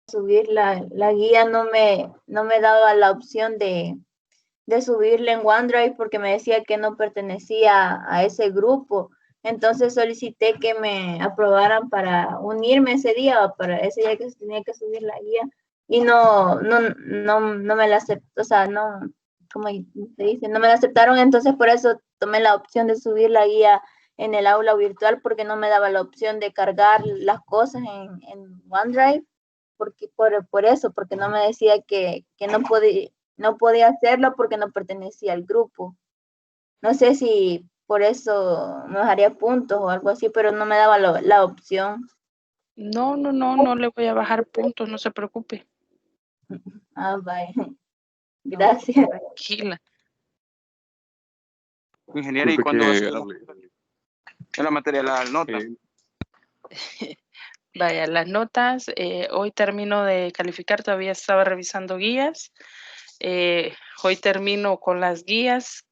subir la guía no me daba la opción de subirla en OneDrive porque me decía que no pertenecía a ese grupo. Entonces solicité que me aprobaran para unirme ese día o para ese día que se tenía que subir la guía y no me la aceptó, o sea, no, como se dice, no me la aceptaron, entonces por eso tomé la opción de subir la guía en el aula virtual porque no me daba la opción de cargar las cosas en OneDrive, porque por eso, porque no me decía que no podía hacerlo porque no pertenecía al grupo. No sé si por eso me dejaría puntos o algo así, pero no me daba la opción. No le voy a bajar puntos, no se preocupe. Ah, bye. No, Gracias. tranquila. Ingeniera, ¿y cuándo va a ser la materia de las notas? Vaya, las notas, hoy termino de calificar, todavía estaba revisando guías. Hoy termino con las guías.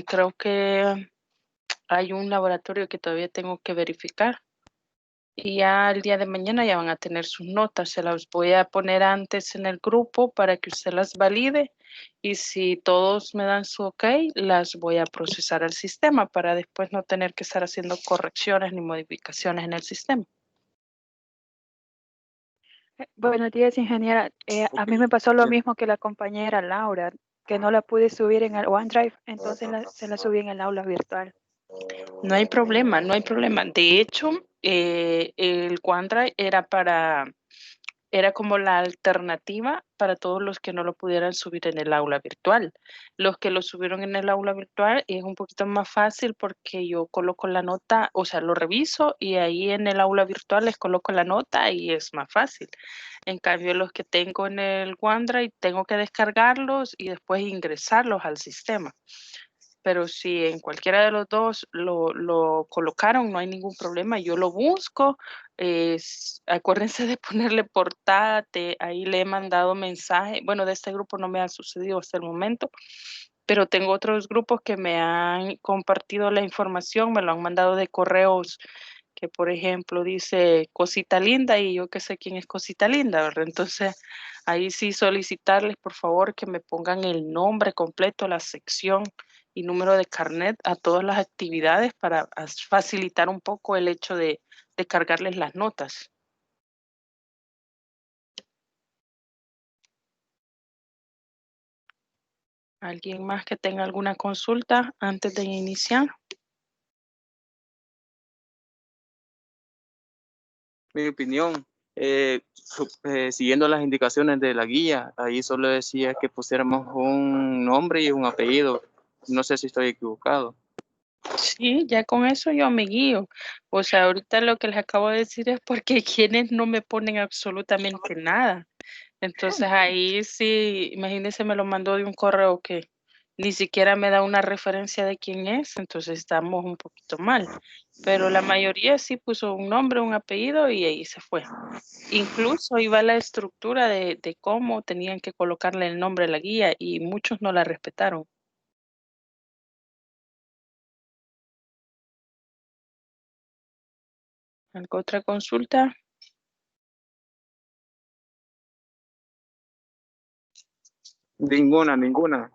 Creo que hay un laboratorio que todavía tengo que verificar. Y ya el día de mañana ya van a tener sus notas. Se las voy a poner antes en el grupo para que usted las valide. Y si todos me dan su ok, las voy a procesar al sistema para después no tener que estar haciendo correcciones ni modificaciones en el sistema. Buenos días, ingeniera. A mí me pasó lo mismo que la compañera Laura, que no la pude subir en el OneDrive, entonces se la subí en el aula virtual. No hay problema, no hay problema. De hecho, el OneDrive era como la alternativa para todos los que no lo pudieran subir en el aula virtual. Los que lo subieron en el aula virtual es un poquito más fácil porque yo coloco la nota, o sea, lo reviso y ahí en el aula virtual les coloco la nota y es más fácil. En cambio, los que tengo en el OneDrive, tengo que descargarlos y después ingresarlos al sistema. Pero si en cualquiera de los dos lo colocaron, no hay ningún problema. Yo lo busco. Acuérdense de ponerle portada. Ahí le he mandado mensaje. Bueno, de este grupo no me ha sucedido hasta el momento, pero tengo otros grupos que me han compartido la información, me lo han mandado de correos que, por ejemplo, dice Cosita Linda y yo que sé quién es Cosita Linda, ¿verdad? Entonces, ahí sí solicitarles, por favor, que me pongan el nombre completo, la sección y número de carnet a todas las actividades para facilitar un poco el hecho de cargarles las notas. ¿Alguien más que tenga alguna consulta antes de iniciar? Mi opinión, siguiendo las indicaciones de la guía, ahí solo decía que pusiéramos un nombre y un apellido. No sé si estoy equivocado. Sí, ya con eso yo me guío. O sea, ahorita lo que les acabo de decir es porque quienes no me ponen absolutamente nada. Entonces ahí sí, imagínense, me lo mandó de un correo que ni siquiera me da una referencia de quién es, entonces estamos un poquito mal. Pero la mayoría sí puso un nombre, un apellido y ahí se fue. Incluso iba la estructura de cómo tenían que colocarle el nombre a la guía y muchos no la respetaron. ¿Alguna otra consulta? Ninguna.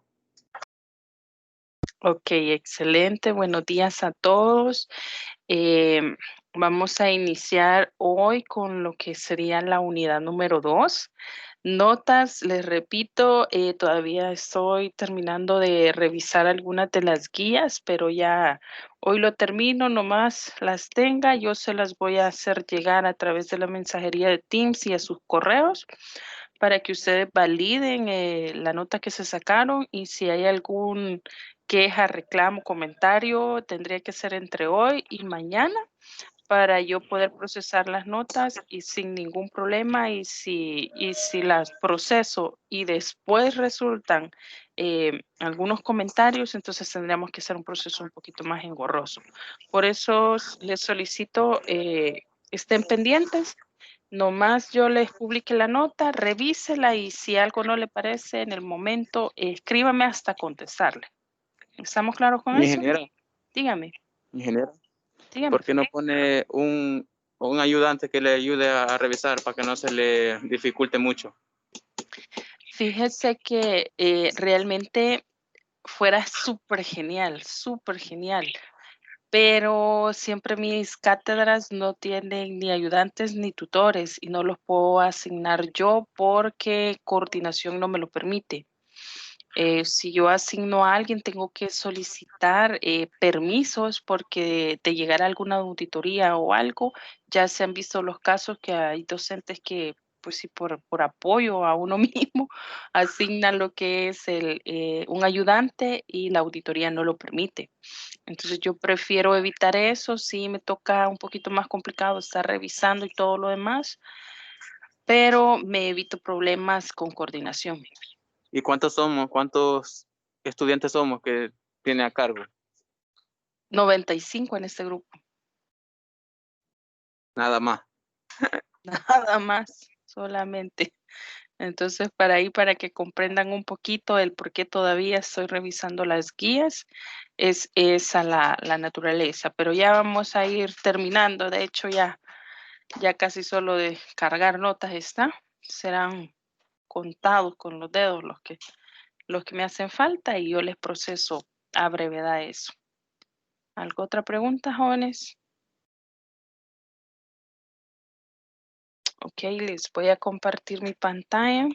Ok, excelente. Buenos días a todos. Vamos a iniciar hoy con lo que sería la unidad número 2. Notas, les repito, todavía estoy terminando de revisar algunas de las guías, pero ya hoy lo termino, nomás las tenga, yo se las voy a hacer llegar a través de la mensajería de Teams y a sus correos para que ustedes validen la nota que se sacaron y si hay algún queja, reclamo, comentario, tendría que ser entre hoy y mañana para yo poder procesar las notas y sin ningún problema y si las proceso y después resultan algunos comentarios, entonces tendríamos que hacer un proceso un poquito más engorroso. Por eso les solicito estén pendientes. Nomás yo les publique la nota, revísela y si algo no le parece en el momento, escríbame hasta contestarle. ¿Estamos claros con eso? Ingeniera, Dígame, ingeniera, dígame. ¿por qué no pone un o un ayudante que le ayude a revisar para que no se le dificulte mucho. Fíjese que realmente fuera súper genial, pero siempre mis cátedras no tienen ni ayudantes ni tutores y no los puedo asignar yo porque coordinación no me lo permite. Si yo asigno a alguien, tengo que solicitar permisos porque de llegar a alguna auditoría o algo, ya se han visto los casos que hay docentes que, pues sí, por apoyo a uno mismo, asignan lo que es un ayudante y la auditoría no lo permite. Entonces yo prefiero evitar eso, sí me toca un poquito más complicado estar revisando y todo lo demás, pero me evito problemas con coordinación. ¿Y cuántos somos? ¿Cuántos estudiantes somos que tiene a cargo? 95 en este grupo, Nada más. nada más, solamente. Entonces, para que comprendan un poquito el por qué todavía estoy revisando las guías, es esa la naturaleza. Pero ya vamos a ir terminando. De hecho, ya casi solo de cargar notas está. Serán contados con los dedos los que me hacen falta y yo les proceso a brevedad eso. ¿Algo otra pregunta, jóvenes? Ok, les voy a compartir mi pantalla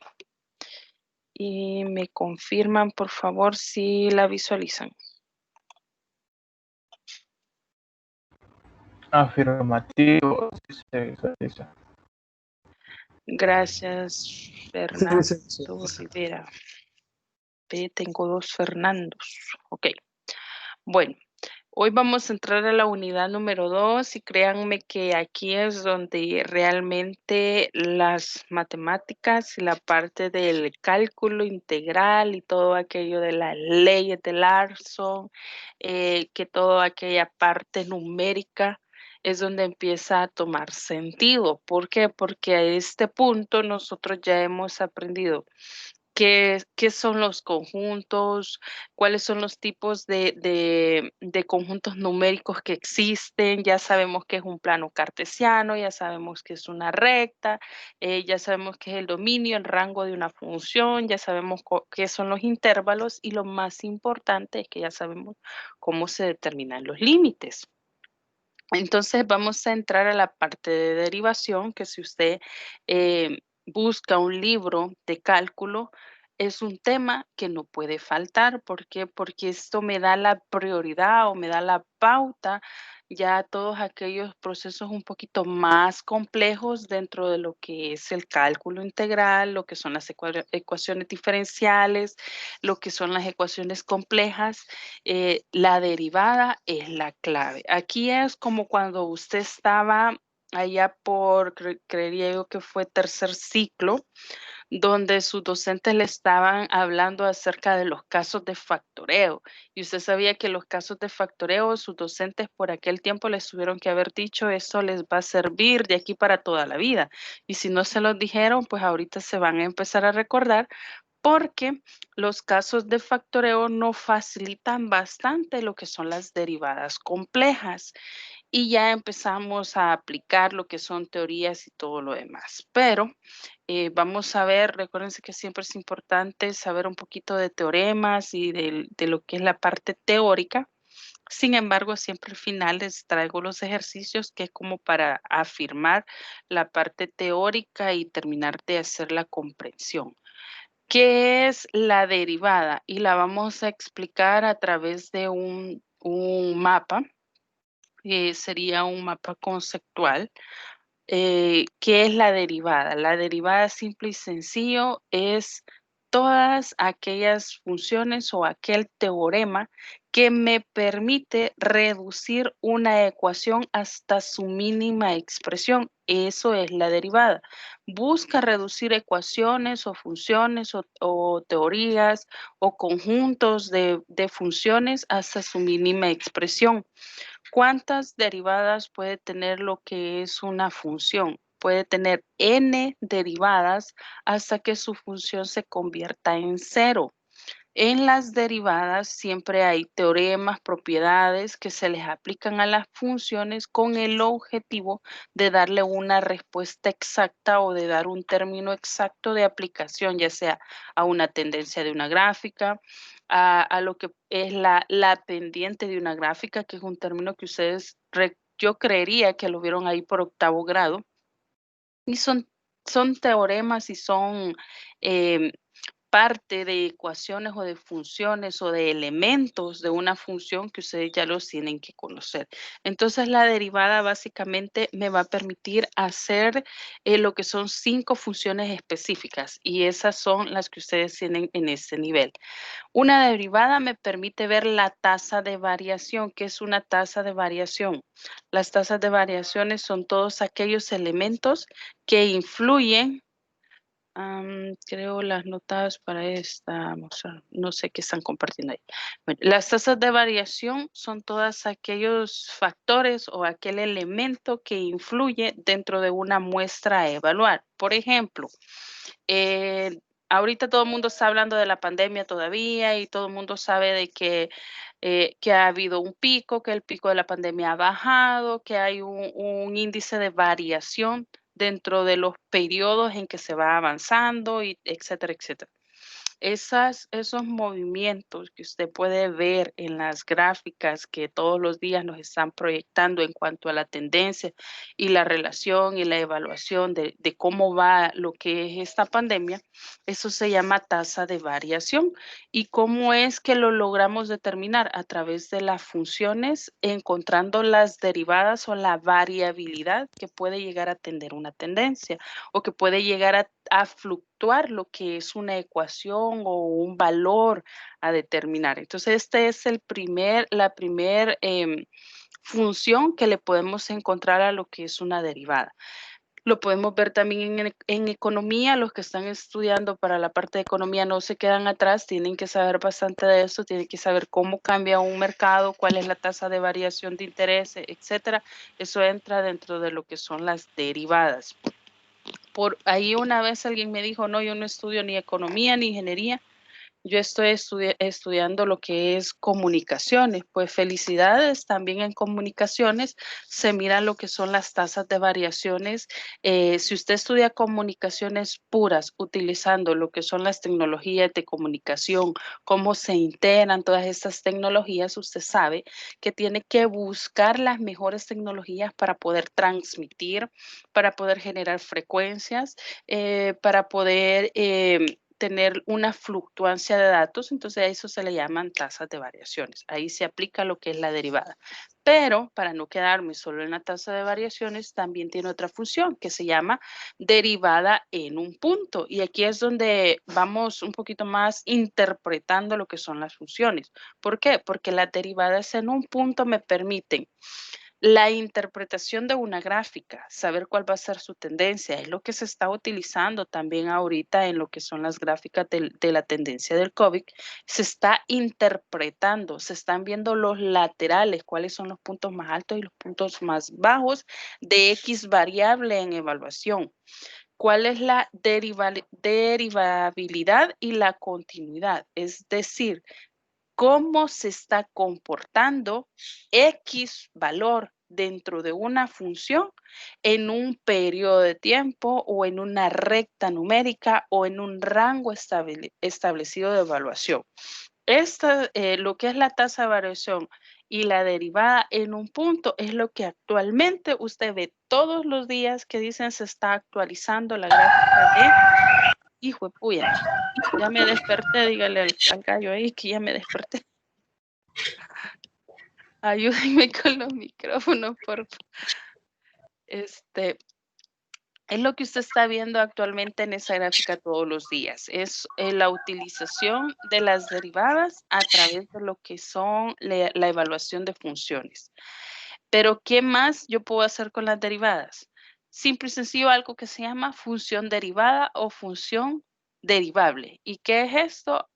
y me confirman, por favor, si la visualizan. Afirmativo, sí se visualiza. Gracias, Fernando Sí. Rivera. Tengo 2 Fernandos. Ok. Bueno, hoy vamos a entrar a la unidad número 2 y créanme que aquí es donde realmente las matemáticas y la parte del cálculo integral y todo aquello de las leyes de Larson, que toda aquella parte numérica es donde empieza a tomar sentido. ¿Por qué? Porque a este punto nosotros ya hemos aprendido qué son los conjuntos, cuáles son los tipos de conjuntos numéricos que existen. Ya sabemos que es un plano cartesiano, ya sabemos que es una recta, ya sabemos qué es el dominio, el rango de una función, ya sabemos qué son los intervalos y lo más importante es que ya sabemos cómo se determinan los límites. Entonces vamos a entrar a la parte de derivación, que si usted busca un libro de cálculo, es un tema que no puede faltar. ¿Por qué? Porque esto me da la prioridad o me da la pauta ya a todos aquellos procesos un poquito más complejos dentro de lo que es el cálculo integral, lo que son las ecuaciones diferenciales, lo que son las ecuaciones complejas. La derivada es la clave. Aquí es como cuando usted estaba allá por, creería yo que fue tercer ciclo, donde sus docentes le estaban hablando acerca de los casos de factoreo. Y usted sabía que los casos de factoreo, sus docentes por aquel tiempo les tuvieron que haber dicho, eso les va a servir de aquí para toda la vida. Y si no se los dijeron, pues ahorita se van a empezar a recordar porque los casos de factoreo no facilitan bastante lo que son las derivadas complejas y ya empezamos a aplicar lo que son teorías y todo lo demás. Pero vamos a ver, recuérdense que siempre es importante saber un poquito de teoremas y de lo que es la parte teórica. Sin embargo, siempre al final les traigo los ejercicios que es como para afirmar la parte teórica y terminar de hacer la comprensión. ¿Qué es la derivada? Y la vamos a explicar a través de un mapa, sería un mapa conceptual. ¿Qué es la derivada? La derivada simple y sencillo es todas aquellas funciones o aquel teorema que me permite reducir una ecuación hasta su mínima expresión. Eso es la derivada. Busca reducir ecuaciones o funciones o teorías o conjuntos de funciones hasta su mínima expresión. ¿Cuántas derivadas puede tener lo que es una función? Puede tener n derivadas hasta que su función se convierta en 0. En las derivadas siempre hay teoremas, propiedades que se les aplican a las funciones con el objetivo de darle una respuesta exacta o de dar un término exacto de aplicación, ya sea a una tendencia de una gráfica, a lo que es la pendiente de una gráfica, que es un término que ustedes, yo creería que lo vieron ahí por octavo grado, y son teoremas y son parte de ecuaciones o de funciones o de elementos de una función que ustedes ya los tienen que conocer. Entonces, la derivada básicamente me va a permitir hacer lo que son 5 funciones específicas, y esas son las que ustedes tienen en este nivel. Una derivada me permite ver la tasa de variación. ¿Qué es una tasa de variación? Las tasas de variaciones son todos aquellos elementos que influyen. Creo las notas para esta, vamos a, no sé qué están compartiendo ahí. Bueno, las tasas de variación son todos aquellos factores o aquel elemento que influye dentro de una muestra a evaluar. Por ejemplo, ahorita todo el mundo está hablando de la pandemia todavía y todo el mundo sabe de que ha habido un pico, que el pico de la pandemia ha bajado, que hay un índice de variación dentro de los periodos en que se va avanzando, y etcétera, etcétera. Esos movimientos que usted puede ver en las gráficas que todos los días nos están proyectando en cuanto a la tendencia y la relación y la evaluación de cómo va lo que es esta pandemia, eso se llama tasa de variación. ¿Y cómo es que lo logramos determinar? A través de las funciones, encontrando las derivadas o la variabilidad que puede llegar a tener una tendencia o que puede llegar a fluctuar lo que es una ecuación o un valor a determinar. Entonces, este es la primer función que le podemos encontrar a lo que es una derivada. Lo podemos ver también en economía. Los que están estudiando para la parte de economía no se quedan atrás, tienen que saber bastante de eso, tienen que saber cómo cambia un mercado, cuál es la tasa de variación de interés, etcétera. Eso entra dentro de lo que son las derivadas. Por ahí una vez alguien me dijo, no, yo no estudio ni economía ni ingeniería, yo estoy estudiando lo que es comunicaciones. Pues felicidades, también en comunicaciones se mira lo que son las tasas de variaciones. Si usted estudia comunicaciones puras, utilizando lo que son las tecnologías de comunicación, cómo se integran todas estas tecnologías, usted sabe que tiene que buscar las mejores tecnologías para poder transmitir, para poder generar frecuencias, para poder tener una fluctuancia de datos. Entonces a eso se le llaman tasas de variaciones. Ahí se aplica lo que es la derivada. Pero para no quedarme solo en la tasa de variaciones, también tiene otra función que se llama derivada en un punto. Y aquí es donde vamos un poquito más interpretando lo que son las funciones. ¿Por qué? Porque las derivadas en un punto me permiten la interpretación de una gráfica, saber cuál va a ser su tendencia, es lo que se está utilizando también ahorita en lo que son las gráficas de la tendencia del COVID. Se está interpretando, se están viendo los laterales, cuáles son los puntos más altos y los puntos más bajos de X variable en evaluación. ¿Cuál es la derivabilidad y la continuidad? Es decir, cómo se está comportando X valor dentro de una función en un periodo de tiempo o en una recta numérica o en un rango establecido de evaluación. Lo que es la tasa de variación y la derivada en un punto es lo que actualmente usted ve todos los días que dicen se está actualizando la gráfica de hijo de puya. Ya me desperté, dígale al gallo ahí que ya me desperté. Ayúdenme con los micrófonos, por favor. Es lo que usted está viendo actualmente en esa gráfica todos los días. Es la utilización de las derivadas a través de lo que son la evaluación de funciones. Pero, ¿qué más yo puedo hacer con las derivadas? Simple y sencillo, algo que se llama función derivada o función derivable. ¿Y qué es esto?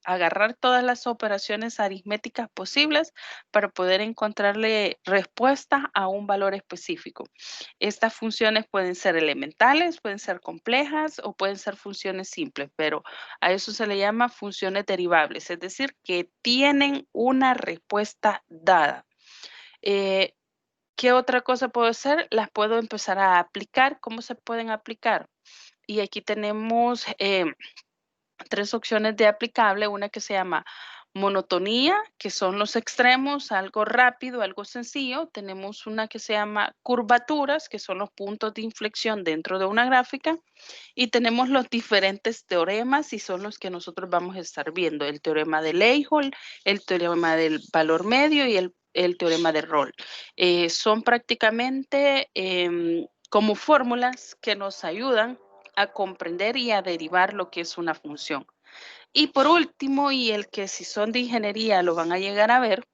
agarrar todas las operaciones aritméticas posibles para poder encontrarle respuesta a un valor específico. Estas funciones pueden ser elementales, pueden ser complejas o pueden ser funciones simples, pero a eso se le llama funciones derivables, es decir, que tienen una respuesta dada. ¿Qué otra cosa puedo hacer? Las puedo empezar a aplicar. ¿Cómo se pueden aplicar? Y aquí tenemos 3 opciones de aplicable, una que se llama monotonía, que son los extremos, algo rápido, algo sencillo. Tenemos una que se llama curvaturas, que son los puntos de inflexión dentro de una gráfica. Y tenemos los diferentes teoremas y son los que nosotros vamos a estar viendo. El teorema de Leyholt, el teorema del valor medio y el teorema de Rolle. Son prácticamente como fórmulas que nos ayudan a comprender y a derivar lo que es una función. Y por último, y el que si son de ingeniería lo van a llegar a ver,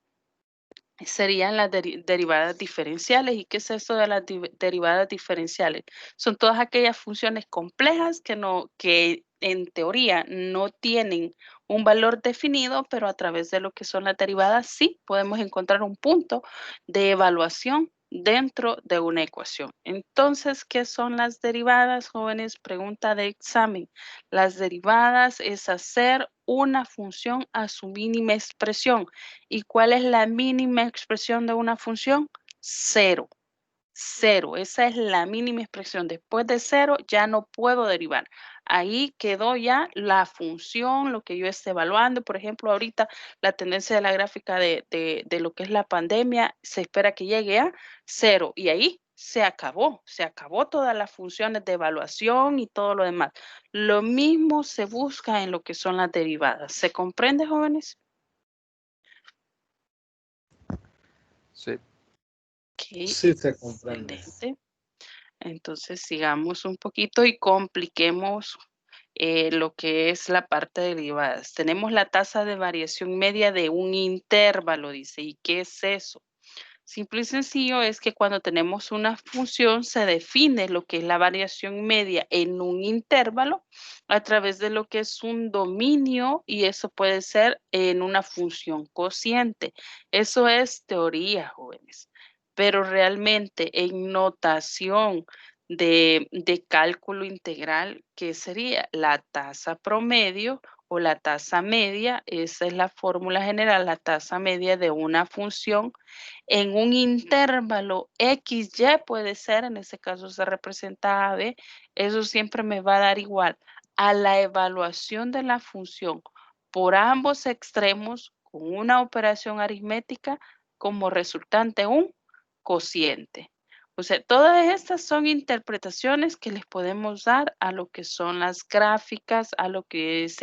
serían las derivadas diferenciales. ¿Y qué es eso de las derivadas diferenciales? Son todas aquellas funciones complejas que en teoría no tienen un valor definido, pero a través de lo que son las derivadas sí podemos encontrar un punto de evaluación dentro de una ecuación. Entonces, ¿qué son las derivadas, jóvenes? Pregunta de examen. Las derivadas es hacer una función a su mínima expresión. ¿Y cuál es la mínima expresión de una función? 0. 0, esa es la mínima expresión. Después de 0 ya no puedo derivar. Ahí quedó ya la función, lo que yo esté evaluando. Por ejemplo, ahorita la tendencia de la gráfica de lo que es la pandemia se espera que llegue a 0 y ahí se acabó todas las funciones de evaluación y todo lo demás. Lo mismo se busca en lo que son las derivadas. ¿Se comprende, jóvenes? Sí. Okay. Sí, se comprende. Excelente. Entonces sigamos un poquito y compliquemos lo que es la parte de derivadas. Tenemos la tasa de variación media de un intervalo, dice. ¿Y qué es eso? Simple y sencillo es que cuando tenemos una función se define lo que es la variación media en un intervalo a través de lo que es un dominio y eso puede ser en una función cociente. Eso es teoría, jóvenes. Pero realmente en notación de cálculo integral, ¿qué sería? La tasa promedio o la tasa media, esa es la fórmula general, la tasa media de una función en un intervalo XY puede ser, en ese caso se representa AB, eso siempre me va a dar igual a la evaluación de la función por ambos extremos con una operación aritmética como resultante un cociente. O sea, todas estas son interpretaciones que les podemos dar a lo que son las gráficas, a lo que es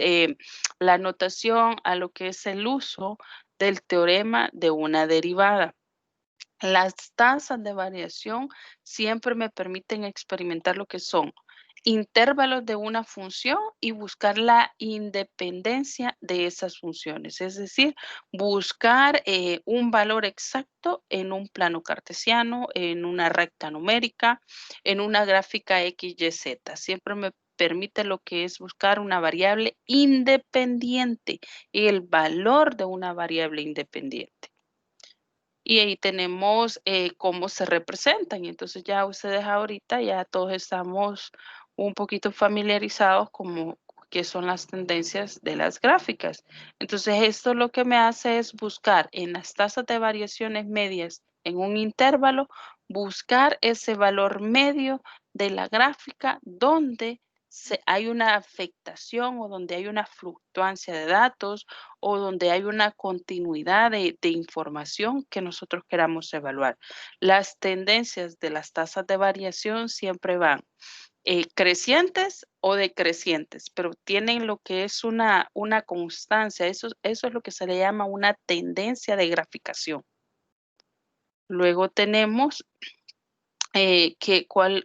la notación, a lo que es el uso del teorema de una derivada. Las tasas de variación siempre me permiten experimentar lo que son intervalos de una función y buscar la independencia de esas funciones, es decir, buscar un valor exacto en un plano cartesiano, en una recta numérica, en una gráfica X, Y, Z. Siempre me permite lo que es buscar una variable independiente y el valor de una variable independiente. Y ahí tenemos cómo se representan. Y entonces ya ustedes ahorita ya todos estamos un poquito familiarizados como qué son las tendencias de las gráficas. Entonces esto lo que me hace es buscar en las tasas de variaciones medias en un intervalo, buscar ese valor medio de la gráfica donde hay una afectación o donde hay una fluctuancia de datos o donde hay una continuidad de información que nosotros queramos evaluar. Las tendencias de las tasas de variación siempre van crecientes o decrecientes, pero tienen lo que es una constancia. Eso es lo que se le llama una tendencia de graficación. Luego tenemos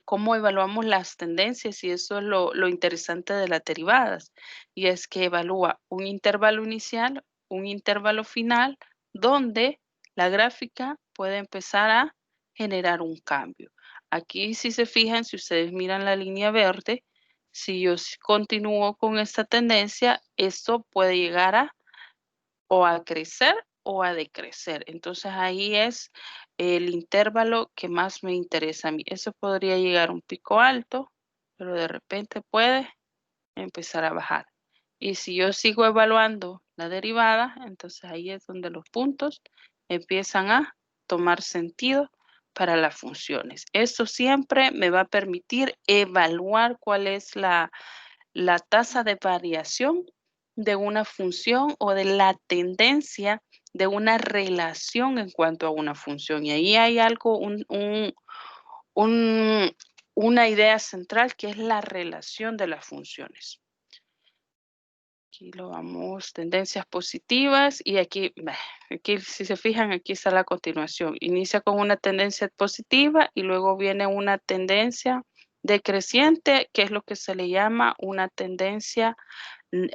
cómo evaluamos las tendencias y eso es lo interesante de las derivadas y es que evalúa un intervalo inicial, un intervalo final, donde la gráfica puede empezar a generar un cambio. Aquí si se fijan, si ustedes miran la línea verde, Si yo continúo con esta tendencia, esto puede llegar o a crecer o a decrecer. Entonces ahí es el intervalo que más me interesa a mí. Eso podría llegar a un pico alto, pero de repente puede empezar a bajar. Y si yo sigo evaluando la derivada, entonces ahí es donde los puntos empiezan a tomar sentido para las funciones. Esto siempre me va a permitir evaluar cuál es la tasa de variación de una función o de la tendencia de una relación en cuanto a una función. Y ahí hay algo, una idea central que es la relación de las funciones. Aquí lo vamos, tendencias positivas y aquí si se fijan, aquí está la continuación. Inicia con una tendencia positiva y luego viene una tendencia decreciente, que es lo que se le llama una tendencia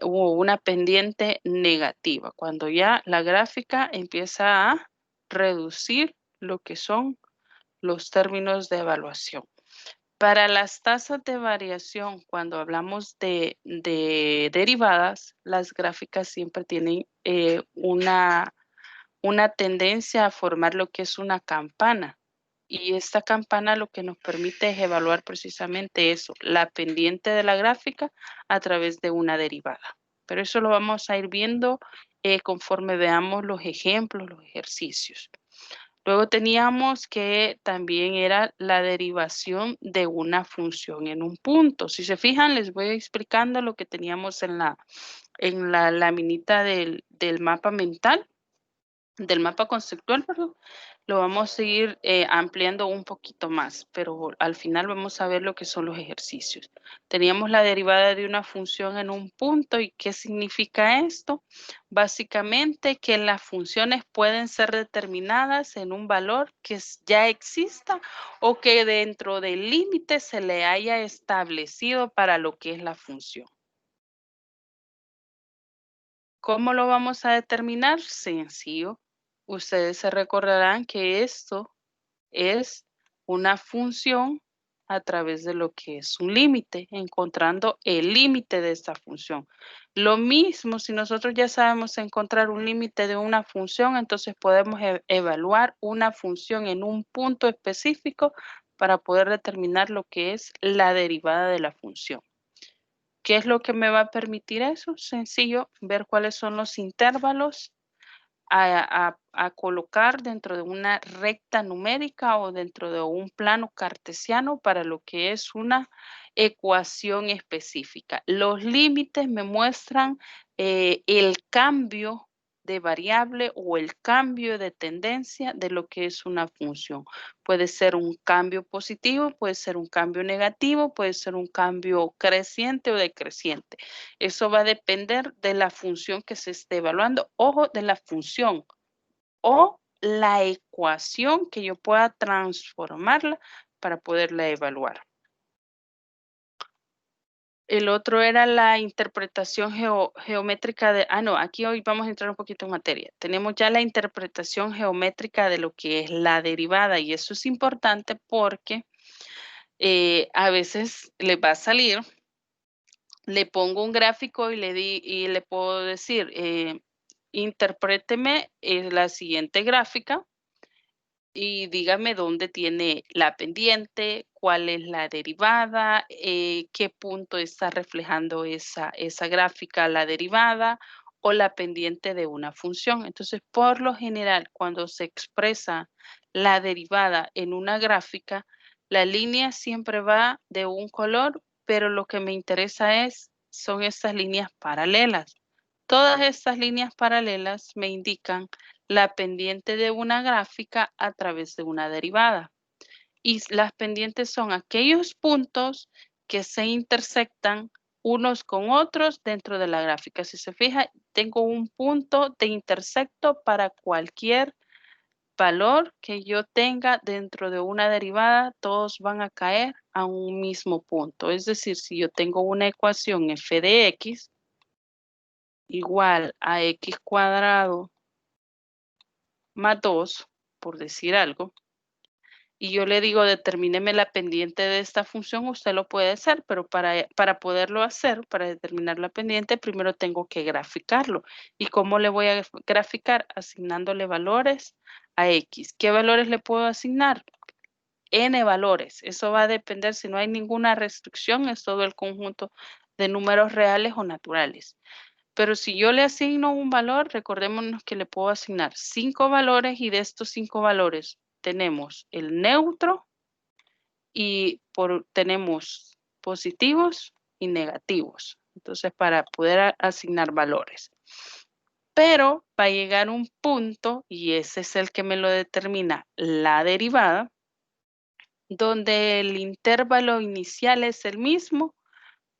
o una pendiente negativa, cuando ya la gráfica empieza a reducir lo que son los términos de evaluación. Para las tasas de variación, cuando hablamos de derivadas, las gráficas siempre tienen una tendencia a formar lo que es una campana. Y esta campana lo que nos permite es evaluar precisamente eso, la pendiente de la gráfica a través de una derivada. Pero eso lo vamos a ir viendo conforme veamos los ejemplos, los ejercicios. Luego teníamos que también era la derivación de una función en un punto. Si se fijan, les voy explicando lo que teníamos en la laminita del mapa mental, del mapa conceptual, perdón. Lo vamos a ir ampliando un poquito más, pero al final vamos a ver lo que son los ejercicios. Teníamos la derivada de una función en un punto. ¿Y qué significa esto? Básicamente que las funciones pueden ser determinadas en un valor que ya exista o que dentro del límite se le haya establecido para lo que es la función. ¿Cómo lo vamos a determinar? Sencillo. Ustedes se recordarán que esto es una función a través de lo que es un límite, encontrando el límite de esta función. Lo mismo, si nosotros ya sabemos encontrar un límite de una función, entonces podemos evaluar una función en un punto específico para poder determinar lo que es la derivada de la función. ¿Qué es lo que me va a permitir eso? Sencillo, ver cuáles son los intervalos a colocar dentro de una recta numérica o dentro de un plano cartesiano para lo que es una ecuación específica. Los límites me muestran el cambio de variable o el cambio de tendencia de lo que es una función. Puede ser un cambio positivo, puede ser un cambio negativo, puede ser un cambio creciente o decreciente. Eso va a depender de la función que se esté evaluando, ojo, de la función o la ecuación que yo pueda transformarla para poderla evaluar. El otro era la interpretación geométrica de, aquí hoy vamos a entrar un poquito en materia. Tenemos ya la interpretación geométrica de lo que es la derivada y eso es importante porque a veces les va a salir, le pongo un gráfico y le puedo decir, interpréteme la siguiente gráfica y dígame dónde tiene la pendiente, cuál es la derivada, qué punto está reflejando esa gráfica, la derivada o la pendiente de una función. Entonces, por lo general, cuando se expresa la derivada en una gráfica, la línea siempre va de un color, pero lo que me interesa son estas líneas paralelas. Todas estas líneas paralelas me indican la pendiente de una gráfica a través de una derivada. Y las pendientes son aquellos puntos que se intersectan unos con otros dentro de la gráfica. Si se fija, tengo un punto de intersecto para cualquier valor que yo tenga dentro de una derivada, todos van a caer a un mismo punto. Es decir, si yo tengo una ecuación f de x igual a x cuadrado más 2, por decir algo, y yo le digo, determíneme la pendiente de esta función, usted lo puede hacer, pero para poderlo hacer, para determinar la pendiente, primero tengo que graficarlo. ¿Y cómo le voy a graficar? Asignándole valores a X. ¿Qué valores le puedo asignar? N valores. Eso va a depender, si no hay ninguna restricción, es todo el conjunto de números reales o naturales. Pero si yo le asigno un valor, recordémonos que le puedo asignar 5 valores y de estos 5 valores tenemos el neutro y tenemos positivos y negativos. Entonces, para poder asignar valores. Pero va a llegar un punto, y ese es el que me lo determina la derivada, donde el intervalo inicial es el mismo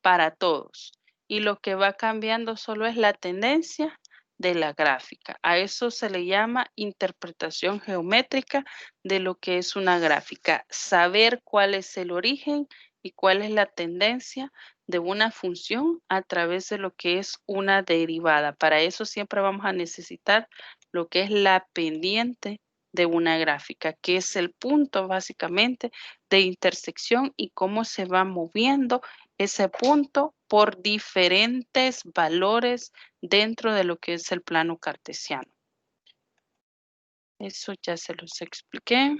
para todos. Y lo que va cambiando solo es la tendencia de la gráfica. A eso se le llama interpretación geométrica de lo que es una gráfica. Saber cuál es el origen y cuál es la tendencia de una función a través de lo que es una derivada. Para eso siempre vamos a necesitar lo que es la pendiente de una gráfica, que es el punto básicamente de intersección y cómo se va moviendo ese punto por diferentes valores dentro de lo que es el plano cartesiano. Eso ya se los expliqué.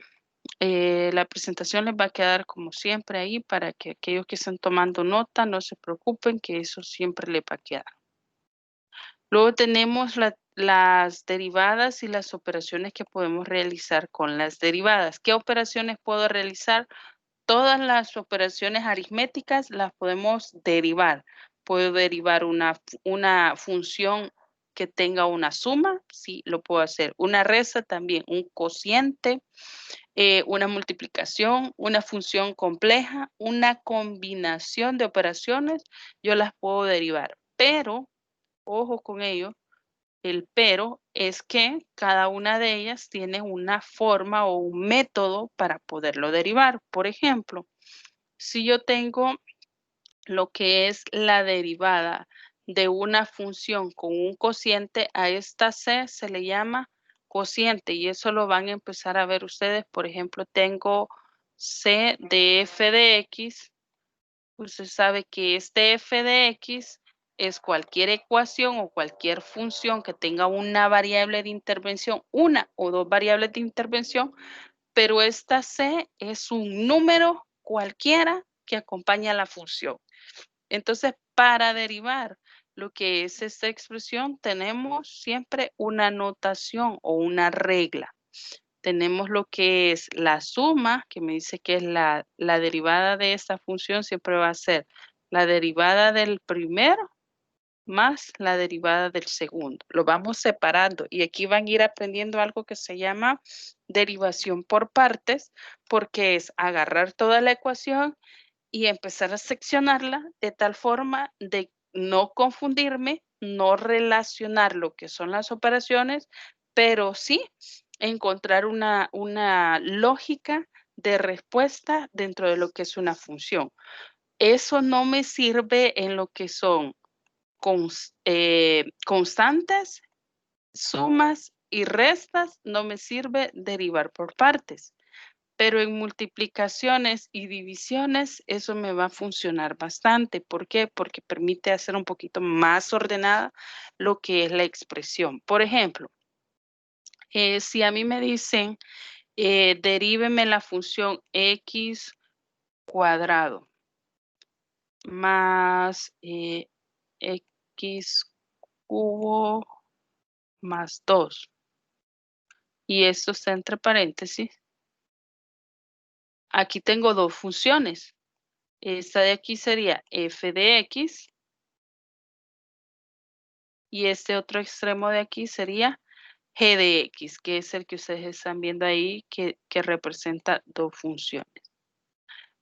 La presentación les va a quedar como siempre ahí para que aquellos que están tomando nota no se preocupen, que eso siempre les va a quedar. Luego tenemos las derivadas y las operaciones que podemos realizar con las derivadas. ¿Qué operaciones puedo realizar? Todas las operaciones aritméticas las podemos derivar. Puedo derivar una función que tenga una suma, sí, lo puedo hacer. Una resta también, un cociente, una multiplicación, una función compleja, una combinación de operaciones, yo las puedo derivar. Pero, ojo con ello, el pero es que cada una de ellas tiene una forma o un método para poderlo derivar. Por ejemplo, si yo tengo lo que es la derivada de una función con un cociente, a esta C se le llama cociente y eso lo van a empezar a ver ustedes. Por ejemplo, tengo C de f de x. Usted sabe que este f de x es cualquier ecuación o cualquier función que tenga una variable de intervención, una o dos variables de intervención, pero esta C es un número cualquiera que acompaña a la función. Entonces, para derivar lo que es esta expresión, tenemos siempre una notación o una regla. Tenemos lo que es la suma, que me dice que es la derivada de esta función, siempre va a ser la derivada del primero más la derivada del segundo. Lo vamos separando y aquí van a ir aprendiendo algo que se llama derivación por partes, porque es agarrar toda la ecuación y empezar a seccionarla de tal forma de no confundirme, no relacionar lo que son las operaciones, pero sí encontrar una lógica de respuesta dentro de lo que es una función. Eso no me sirve en lo que son constantes, sumas y restas, no me sirve derivar por partes. Pero en multiplicaciones y divisiones eso me va a funcionar bastante. ¿Por qué? Porque permite hacer un poquito más ordenada lo que es la expresión. Por ejemplo, si a mí me dicen, deríveme la función x cuadrado más x cubo más 2. Y esto está entre paréntesis. Aquí tengo dos funciones. Esta de aquí sería f de x. Y este otro extremo de aquí sería g de x, que es el que ustedes están viendo ahí, que representa dos funciones.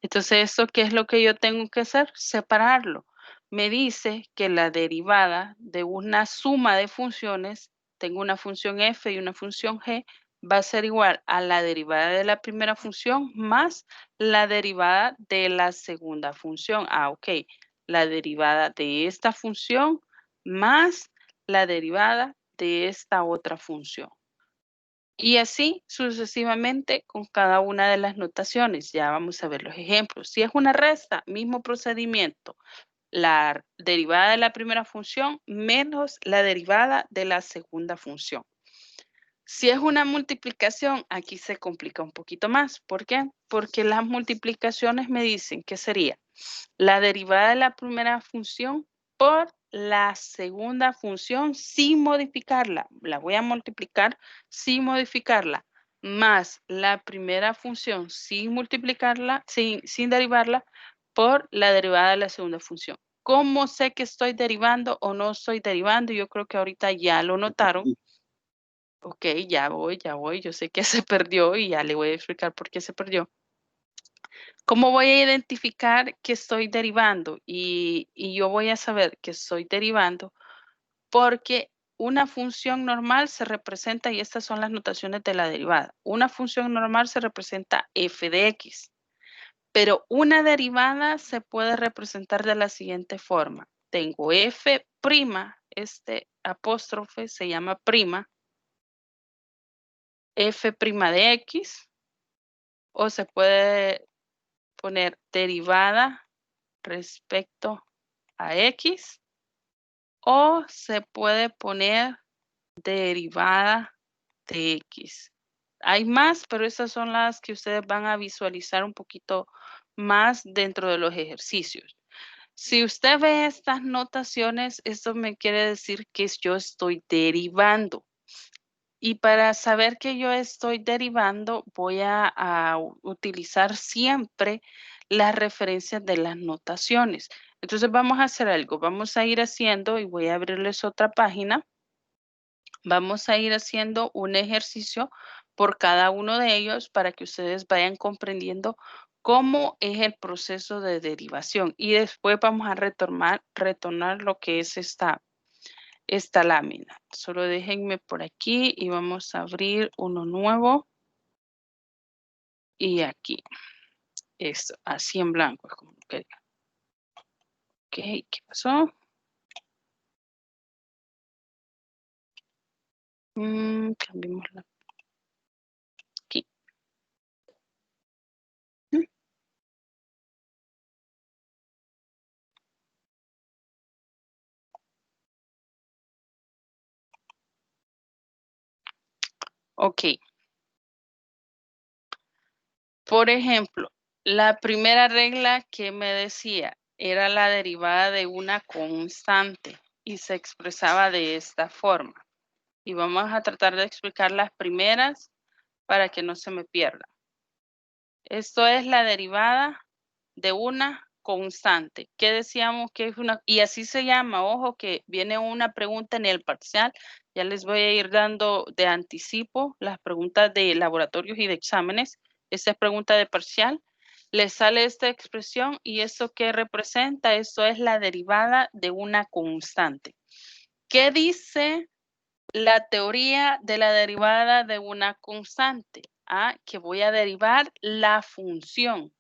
Entonces, ¿esto qué es lo que yo tengo que hacer? Separarlo. Me dice que la derivada de una suma de funciones, tengo una función f y una función g, va a ser igual a la derivada de la primera función más la derivada de la segunda función. Ah, ok. La derivada de esta función más la derivada de esta otra función. Y así sucesivamente con cada una de las notaciones. Ya vamos a ver los ejemplos. Si es una resta, mismo procedimiento. La derivada de la primera función menos la derivada de la segunda función. Si es una multiplicación, aquí se complica un poquito más. ¿Por qué? Porque las multiplicaciones me dicen que sería la derivada de la primera función por la segunda función sin modificarla. La voy a multiplicar sin modificarla, más la primera función sin multiplicarla, sin derivarla, por la derivada de la segunda función. ¿Cómo sé que estoy derivando o no estoy derivando? Yo creo que ahorita ya lo notaron. Ok, ya voy. Yo sé que se perdió y ya le voy a explicar por qué se perdió. ¿Cómo voy a identificar que estoy derivando? Y yo voy a saber que estoy derivando porque una función normal se representa, y estas son las notaciones de la derivada. Una función normal se representa f de x, pero una derivada se puede representar de la siguiente forma. Tengo f', este apóstrofe se llama prima, f' de x, o se puede poner derivada respecto a x, o se puede poner derivada de x. Hay más, pero esas son las que ustedes van a visualizar un poquito más dentro de los ejercicios. Si usted ve estas notaciones, esto me quiere decir que yo estoy derivando. Y para saber que yo estoy derivando, voy a utilizar siempre las referencias de las notaciones. Entonces vamos a hacer algo. Vamos a ir haciendo, y voy a abrirles otra página. Vamos a ir haciendo un ejercicio por cada uno de ellos para que ustedes vayan comprendiendo cómo es el proceso de derivación. Y después vamos a retornar lo que es esta lámina. Solo déjenme por aquí y vamos a abrir uno nuevo. Y aquí. Esto, así en blanco. Como que, ok, ¿qué pasó? Cambiemos la. Aquí. Ok. Por ejemplo, la primera regla que me decía era la derivada de una constante y se expresaba de esta forma. Y vamos a tratar de explicar las primeras para que no se me pierda. Esto es la derivada de una constante. ¿Qué decíamos que es una? Y así se llama. Ojo que viene una pregunta en el parcial. Ya les voy a ir dando de anticipo las preguntas de laboratorios y de exámenes. Esta es pregunta de parcial. Les sale esta expresión y ¿esto qué representa? Esto es la derivada de una constante. ¿Qué dice la teoría de la derivada de una constante? Que voy a derivar la función.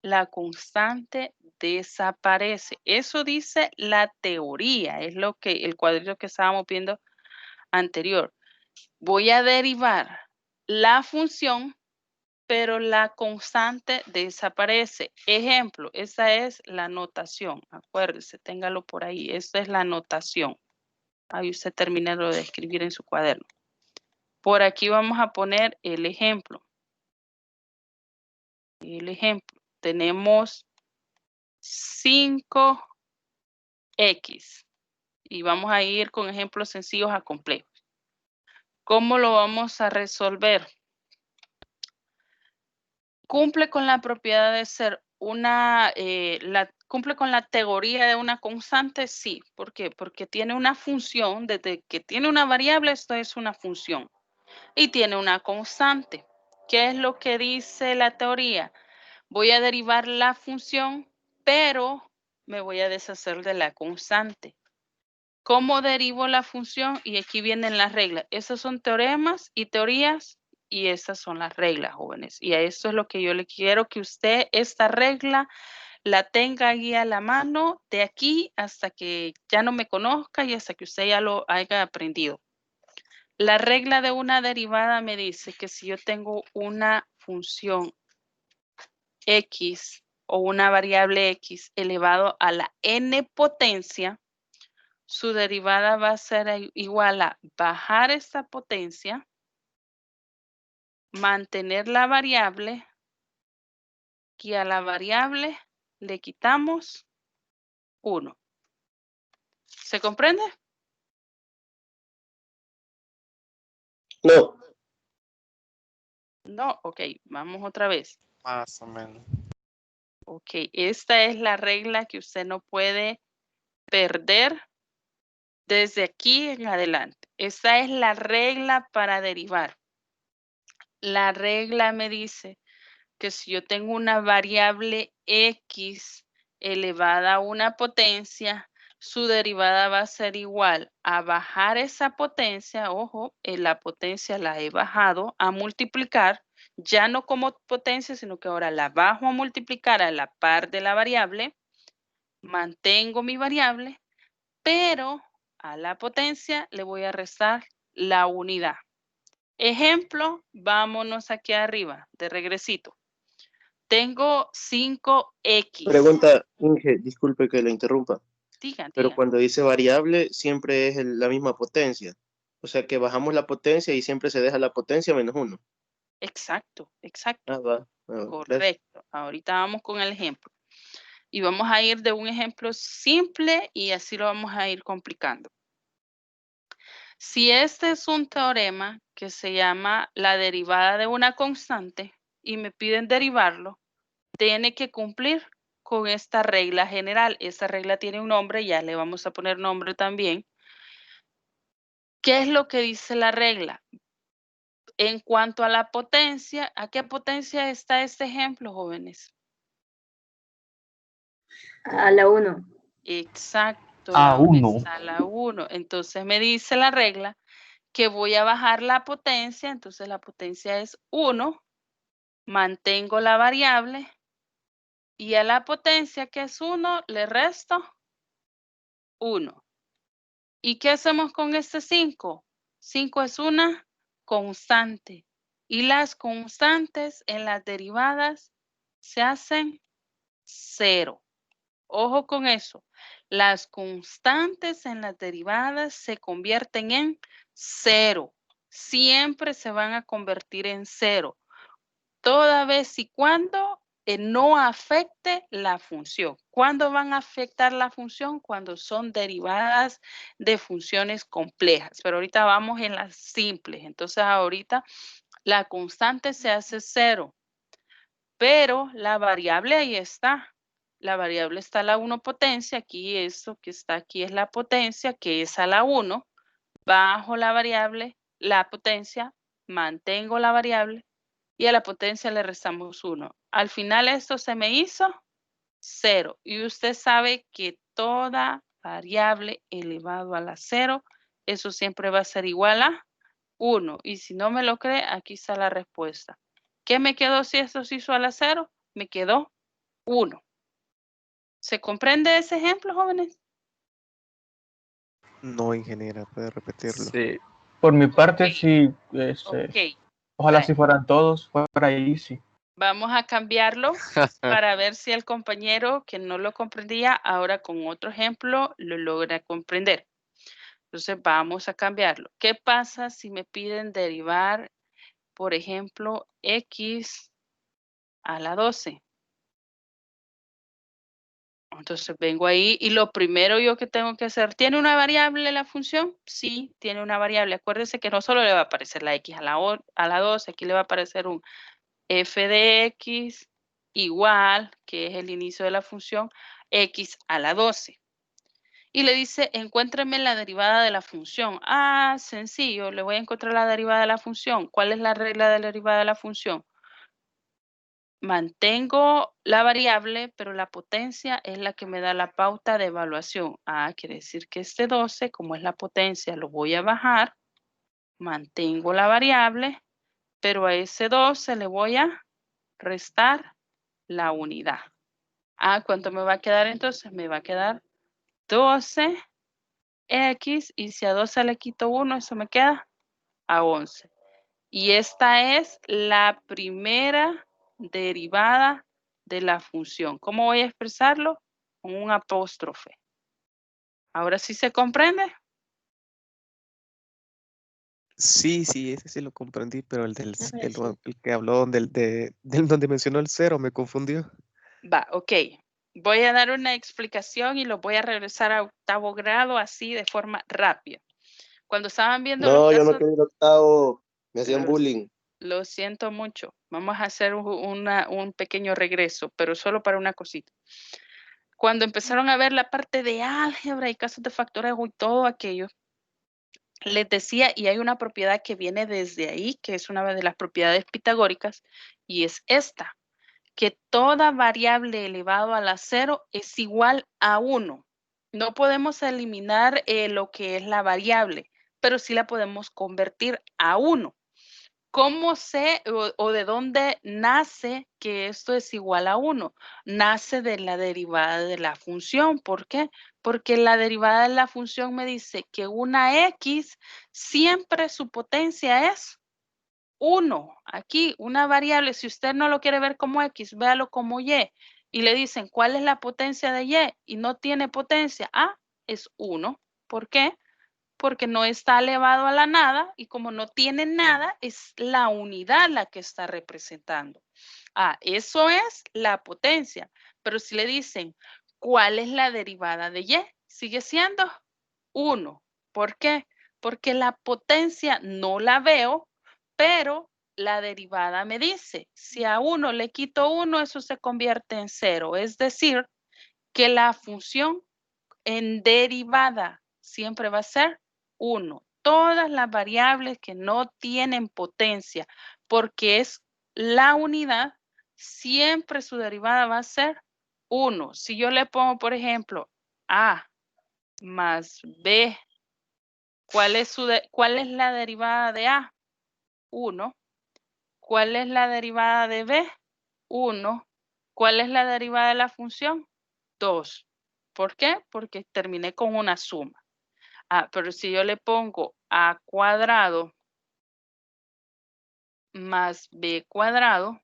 La constante desaparece. Eso dice la teoría. Es lo que el cuadrito que estábamos viendo anterior. Voy a derivar la función, pero la constante desaparece. Ejemplo, esa es la notación. Acuérdese, téngalo por ahí. Esta es la notación. Ahí usted termina de escribir en su cuaderno. Por aquí vamos a poner el ejemplo. El ejemplo. Tenemos 5x. Y vamos a ir con ejemplos sencillos a complejos. ¿Cómo lo vamos a resolver? Cumple con la propiedad de ser una, cumple con la teoría de una constante, sí. ¿Por qué? Porque tiene una función, desde que tiene una variable, esto es una función. Y tiene una constante. ¿Qué es lo que dice la teoría? Voy a derivar la función, pero me voy a deshacer de la constante. ¿Cómo derivo la función? Y aquí vienen las reglas. Esos son teoremas y teorías y estas son las reglas, jóvenes. Y a esto es lo que yo le quiero que usted, esta regla, la tenga ahí a la mano de aquí hasta que ya no me conozca y hasta que usted ya lo haya aprendido. La regla de una derivada me dice que si yo tengo una función x o una variable x elevado a la n potencia, su derivada va a ser igual a bajar esta potencia, mantener la variable, y a la variable le quitamos 1. ¿Se comprende? No. No, ok, vamos otra vez. Más o menos. Ok, esta es la regla que usted no puede perder desde aquí en adelante. Esta es la regla para derivar. La regla me dice que si yo tengo una variable x elevada a una potencia, su derivada va a ser igual a bajar esa potencia, ojo, en la potencia la he bajado, a multiplicar, ya no como potencia, sino que ahora la bajo a multiplicar a la par de la variable, mantengo mi variable, pero a la potencia le voy a restar la unidad. Ejemplo, vámonos aquí arriba, de regresito. Tengo 5x. Pregunta, Inge, disculpe que le interrumpa. Diga. Pero cuando dice variable, siempre es la misma potencia. O sea que bajamos la potencia y siempre se deja la potencia menos 1. Exacto, exacto. Va. Correcto. Gracias. Ahorita vamos con el ejemplo. Y vamos a ir de un ejemplo simple y así lo vamos a ir complicando. Si este es un teorema que se llama la derivada de una constante y me piden derivarlo, tiene que cumplir con esta regla general. Esta regla tiene un nombre, ya le vamos a poner nombre también. ¿Qué es lo que dice la regla? En cuanto a la potencia, ¿a qué potencia está este ejemplo, jóvenes? A la 1. Exacto, A 1. a la 1. Entonces me dice la regla que voy a bajar la potencia, entonces la potencia es 1, mantengo la variable y a la potencia que es 1 le resto 1. ¿Y qué hacemos con este 5? 5 es una constante y las constantes en las derivadas se hacen 0. Ojo con eso. Las constantes en las derivadas se convierten en 0. Siempre se van a convertir en 0. Toda vez y cuando no afecte la función. ¿Cuándo van a afectar la función? Cuando son derivadas de funciones complejas. Pero ahorita vamos en las simples. Entonces ahorita la constante se hace 0. Pero la variable ahí está. La variable está a la 1 potencia. Aquí esto que está aquí es la potencia, que es a la 1. Bajo la variable, la potencia, mantengo la variable y a la potencia le restamos 1. Al final esto se me hizo 0. Y usted sabe que toda variable elevado a la 0, eso siempre va a ser igual a 1. Y si no me lo cree, aquí está la respuesta. ¿Qué me quedó si esto se hizo a la 0? Me quedó 1. ¿Se comprende ese ejemplo, jóvenes? No, ingeniera, puede repetirlo. Sí. Por mi parte, Ok. sí. Ok. Ojalá Vale. si fueran todos, fuera easy. Vamos a cambiarlo para ver si el compañero que no lo comprendía, ahora con otro ejemplo, lo logra comprender. Entonces, vamos a cambiarlo. ¿Qué pasa si me piden derivar, por ejemplo, x a la 12? Entonces, vengo ahí y lo primero yo que tengo que hacer, ¿tiene una variable la función? Sí, tiene una variable. Acuérdense que no solo le va a aparecer la x a la 12, aquí le va a aparecer un f de x igual, que es el inicio de la función, x a la 12. Y le dice, encuéntreme la derivada de la función. Ah, sencillo, le voy a encontrar la derivada de la función. ¿Cuál es la regla de la derivada de la función? Mantengo la variable, pero la potencia es la que me da la pauta de evaluación. Ah, quiere decir que este 12, como es la potencia, lo voy a bajar. Mantengo la variable, pero a ese 12 le voy a restar la unidad. Ah, ¿cuánto me va a quedar entonces? Me va a quedar 12x y si a 12 le quito 1, eso me queda a 11. Y esta es la primera derivada de la función. ¿Cómo voy a expresarlo? Con un apóstrofe. ¿Ahora sí se comprende? Sí, ese sí lo comprendí, pero el que habló donde mencionó el 0 me confundió. Va, ok. Voy a dar una explicación y lo voy a regresar a 8º grado así de forma rápida. Cuando estaban viendo los No, yo no casos, quería ir a octavo. Me hacían Los- bullying. lo siento mucho. Vamos a hacer un pequeño regreso, pero solo para una cosita. Cuando empezaron a ver la parte de álgebra y casos de factoreo y todo aquello, les decía, y hay una propiedad que viene desde ahí, que es una de las propiedades pitagóricas, y es esta, que toda variable elevado a la 0 es igual a 1. No podemos eliminar lo que es la variable, pero sí la podemos convertir a 1. ¿Cómo sé o de dónde nace que esto es igual a 1? Nace de la derivada de la función. ¿Por qué? Porque la derivada de la función me dice que una x siempre su potencia es 1. Aquí, una variable, si usted no lo quiere ver como x, véalo como y. Y le dicen, ¿cuál es la potencia de y? Y no tiene potencia. Es 1. ¿Por qué? Porque no está elevado a la nada y como no tiene nada, es la unidad la que está representando. Eso es la potencia. Pero si le dicen, ¿cuál es la derivada de y? Sigue siendo 1. ¿Por qué? Porque la potencia no la veo, pero la derivada me dice, si a 1 le quito 1, eso se convierte en 0. Es decir, que la función en derivada siempre va a ser 1. Todas las variables que no tienen potencia, porque es la unidad, siempre su derivada va a ser 1. Si yo le pongo, por ejemplo, A más B, ¿cuál es la derivada de A? 1. ¿Cuál es la derivada de B? 1. ¿Cuál es la derivada de la función? 2. ¿Por qué? Porque terminé con una suma. Pero si yo le pongo a cuadrado más b cuadrado,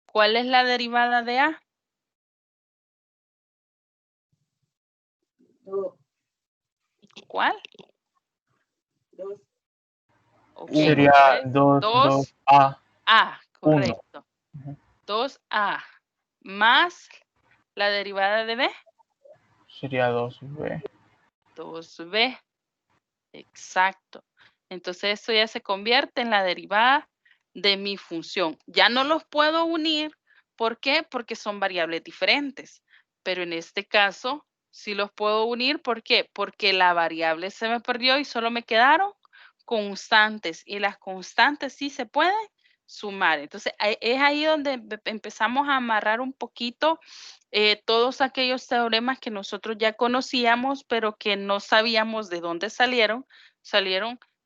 ¿cuál es la derivada de a? 2. ¿Cuál? 2. Okay, Sería pues, 2A. correcto. Ujú. 2a más la derivada de b, Sería 2B. 2b. Exacto. Entonces esto ya se convierte en la derivada de mi función. Ya no los puedo unir. ¿Por qué? Porque son variables diferentes. Pero en este caso sí los puedo unir. ¿Por qué? Porque la variable se me perdió y solo me quedaron constantes. Y las constantes sí se pueden sumar. Entonces es ahí donde empezamos a amarrar un poquito todos aquellos teoremas que nosotros ya conocíamos, pero que no sabíamos de dónde salieron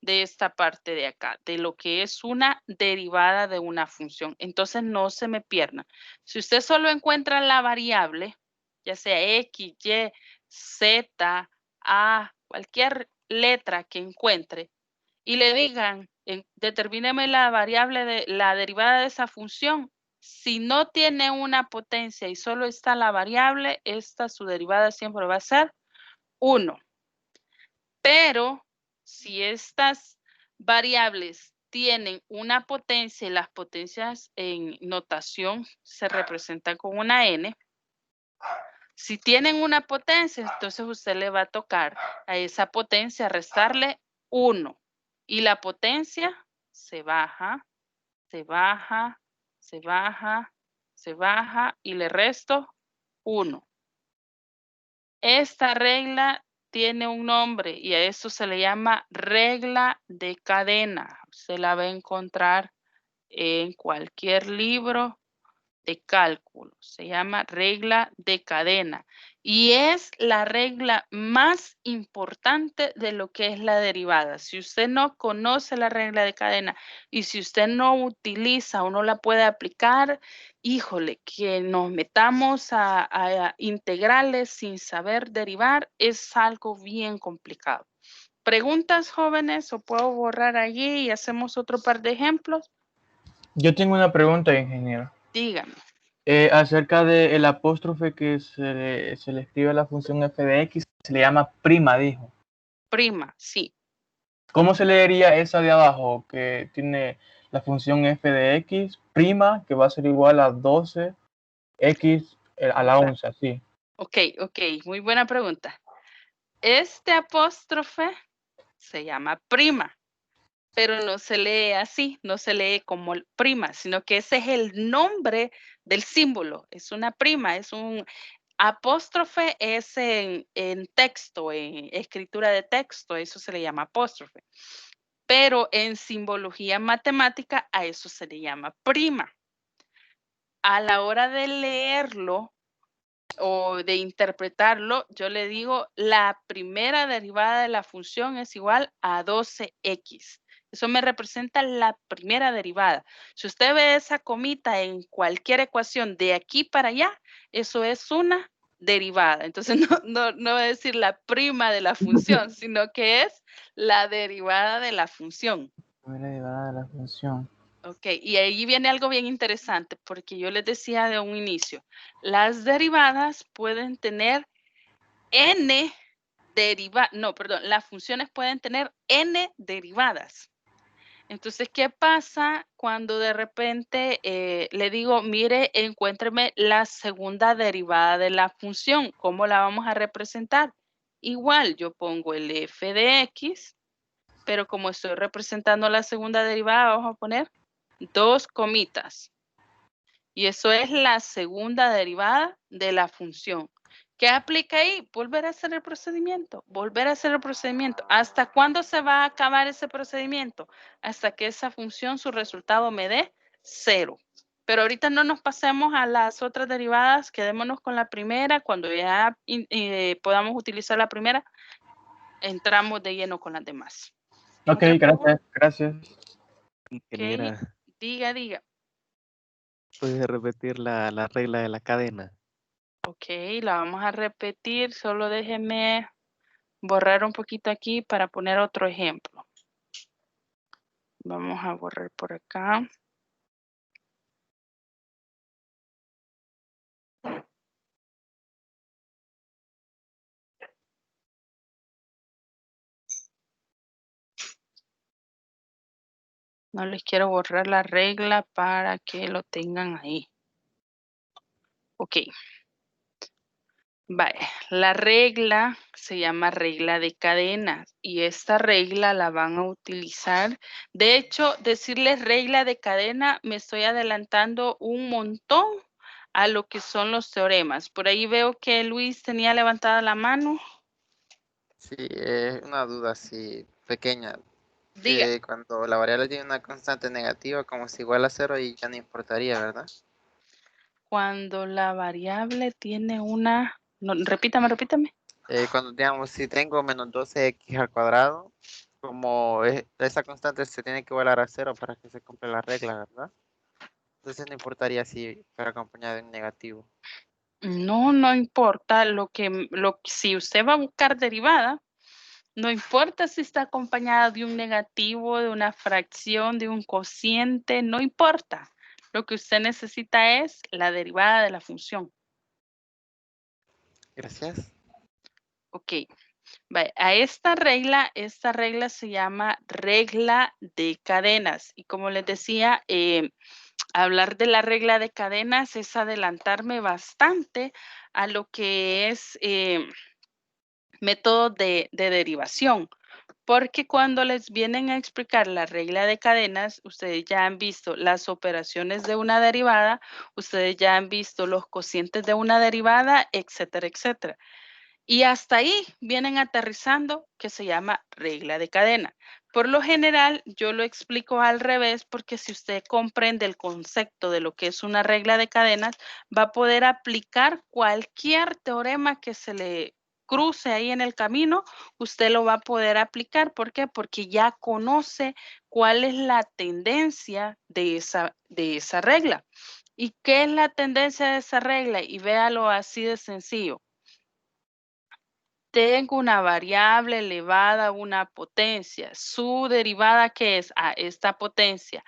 de esta parte de acá, de lo que es una derivada de una función. Entonces no se me pierdan. Si usted solo encuentra la variable, ya sea X, Y, Z, A, cualquier letra que encuentre, y le digan, determíneme la variable de la derivada de esa función. Si no tiene una potencia y solo está la variable, su derivada siempre va a ser 1. Pero si estas variables tienen una potencia y las potencias en notación se representan con una n, si tienen una potencia, entonces usted le va a tocar a esa potencia restarle 1. Y la potencia se baja, se baja, se baja, se baja y le resto 1. Esta regla tiene un nombre y a eso se le llama regla de cadena. Se la va a encontrar en cualquier libro de cálculo. Se llama regla de cadena y es la regla más importante de lo que es la derivada. Si usted no conoce la regla de cadena y si usted no utiliza o no la puede aplicar, híjole, que nos metamos a integrales sin saber derivar es algo bien complicado. ¿Preguntas, jóvenes? ¿O puedo borrar allí y hacemos otro par de ejemplos? Yo tengo una pregunta, ingeniero. Dígame. Acerca del apóstrofe que se le escribe a la función f de x, se le llama prima, dijo. Prima, sí. ¿Cómo se leería esa de abajo que tiene la función f de x, prima, que va a ser igual a 12x a la 11, así? Ok, muy buena pregunta. Este apóstrofe se llama prima, pero no se lee así, no se lee como prima, sino que ese es el nombre del símbolo. Es una prima, es un apóstrofe, es en texto, en escritura de texto, eso se le llama apóstrofe. Pero en simbología matemática a eso se le llama prima. A la hora de leerlo o de interpretarlo, yo le digo la primera derivada de la función es igual a 12x. Eso me representa la primera derivada. Si usted ve esa comita en cualquier ecuación de aquí para allá, eso es una derivada. Entonces no va a decir la prima de la función, sino que es la derivada de la función. Primera derivada de la función. Ok, y ahí viene algo bien interesante, porque yo les decía de un inicio, las derivadas pueden tener n derivadas, no, perdón, las funciones pueden tener n derivadas. Entonces, ¿qué pasa cuando de repente le digo, mire, encuéntreme la segunda derivada de la función? ¿Cómo la vamos a representar? Igual, yo pongo el f de x, pero como estoy representando la segunda derivada, vamos a poner 2 comitas. Y eso es la segunda derivada de la función. ¿Qué aplica ahí? Volver a hacer el procedimiento, volver a hacer el procedimiento. ¿Hasta cuándo se va a acabar ese procedimiento? Hasta que esa función, su resultado me dé 0. Pero ahorita no nos pasemos a las otras derivadas, quedémonos con la primera. Cuando ya podamos utilizar la primera, entramos de lleno con las demás. Ok, gracias. Ingeniera, Diga. ¿puedes repetir la regla de la cadena? Ok, la vamos a repetir. Solo déjeme borrar un poquito aquí para poner otro ejemplo. Vamos a borrar por acá. No les quiero borrar la regla para que lo tengan ahí. Ok. Vale, la regla se llama regla de cadenas y esta regla la van a utilizar. De hecho, decirles regla de cadena me estoy adelantando un montón a lo que son los teoremas. Por ahí veo que Luis tenía levantada la mano. Sí, es una duda así pequeña, Diga. que cuando la variable tiene una constante negativa como es igual a 0 y ya no importaría, ¿verdad? Cuando la variable tiene una... No, repítame. Cuando digamos, si tengo menos 12x al cuadrado, como esa constante se tiene que igualar a 0 para que se cumpla la regla, ¿verdad? Entonces no importaría si fuera acompañado de un negativo. No importa si usted va a buscar derivada, no importa si está acompañada de un negativo, de una fracción, de un cociente, no importa. Lo que usted necesita es la derivada de la función. Gracias. Ok. A esta regla se llama regla de cadenas. Y como les decía, hablar de la regla de cadenas es adelantarme bastante a lo que es método de derivación. Porque cuando les vienen a explicar la regla de cadenas, ustedes ya han visto las operaciones de una derivada, ustedes ya han visto los cocientes de una derivada, etcétera, etcétera. Y hasta ahí vienen aterrizando que se llama regla de cadena. Por lo general, yo lo explico al revés porque si usted comprende el concepto de lo que es una regla de cadenas, va a poder aplicar cualquier teorema que se le cruce ahí en el camino, usted lo va a poder aplicar. ¿Por qué? Porque ya conoce cuál es la tendencia de esa regla. ¿Y qué es la tendencia de esa regla? Y véalo así de sencillo. tengo una variable elevada a una potencia. Su derivada, ¿qué es? A esta potencia.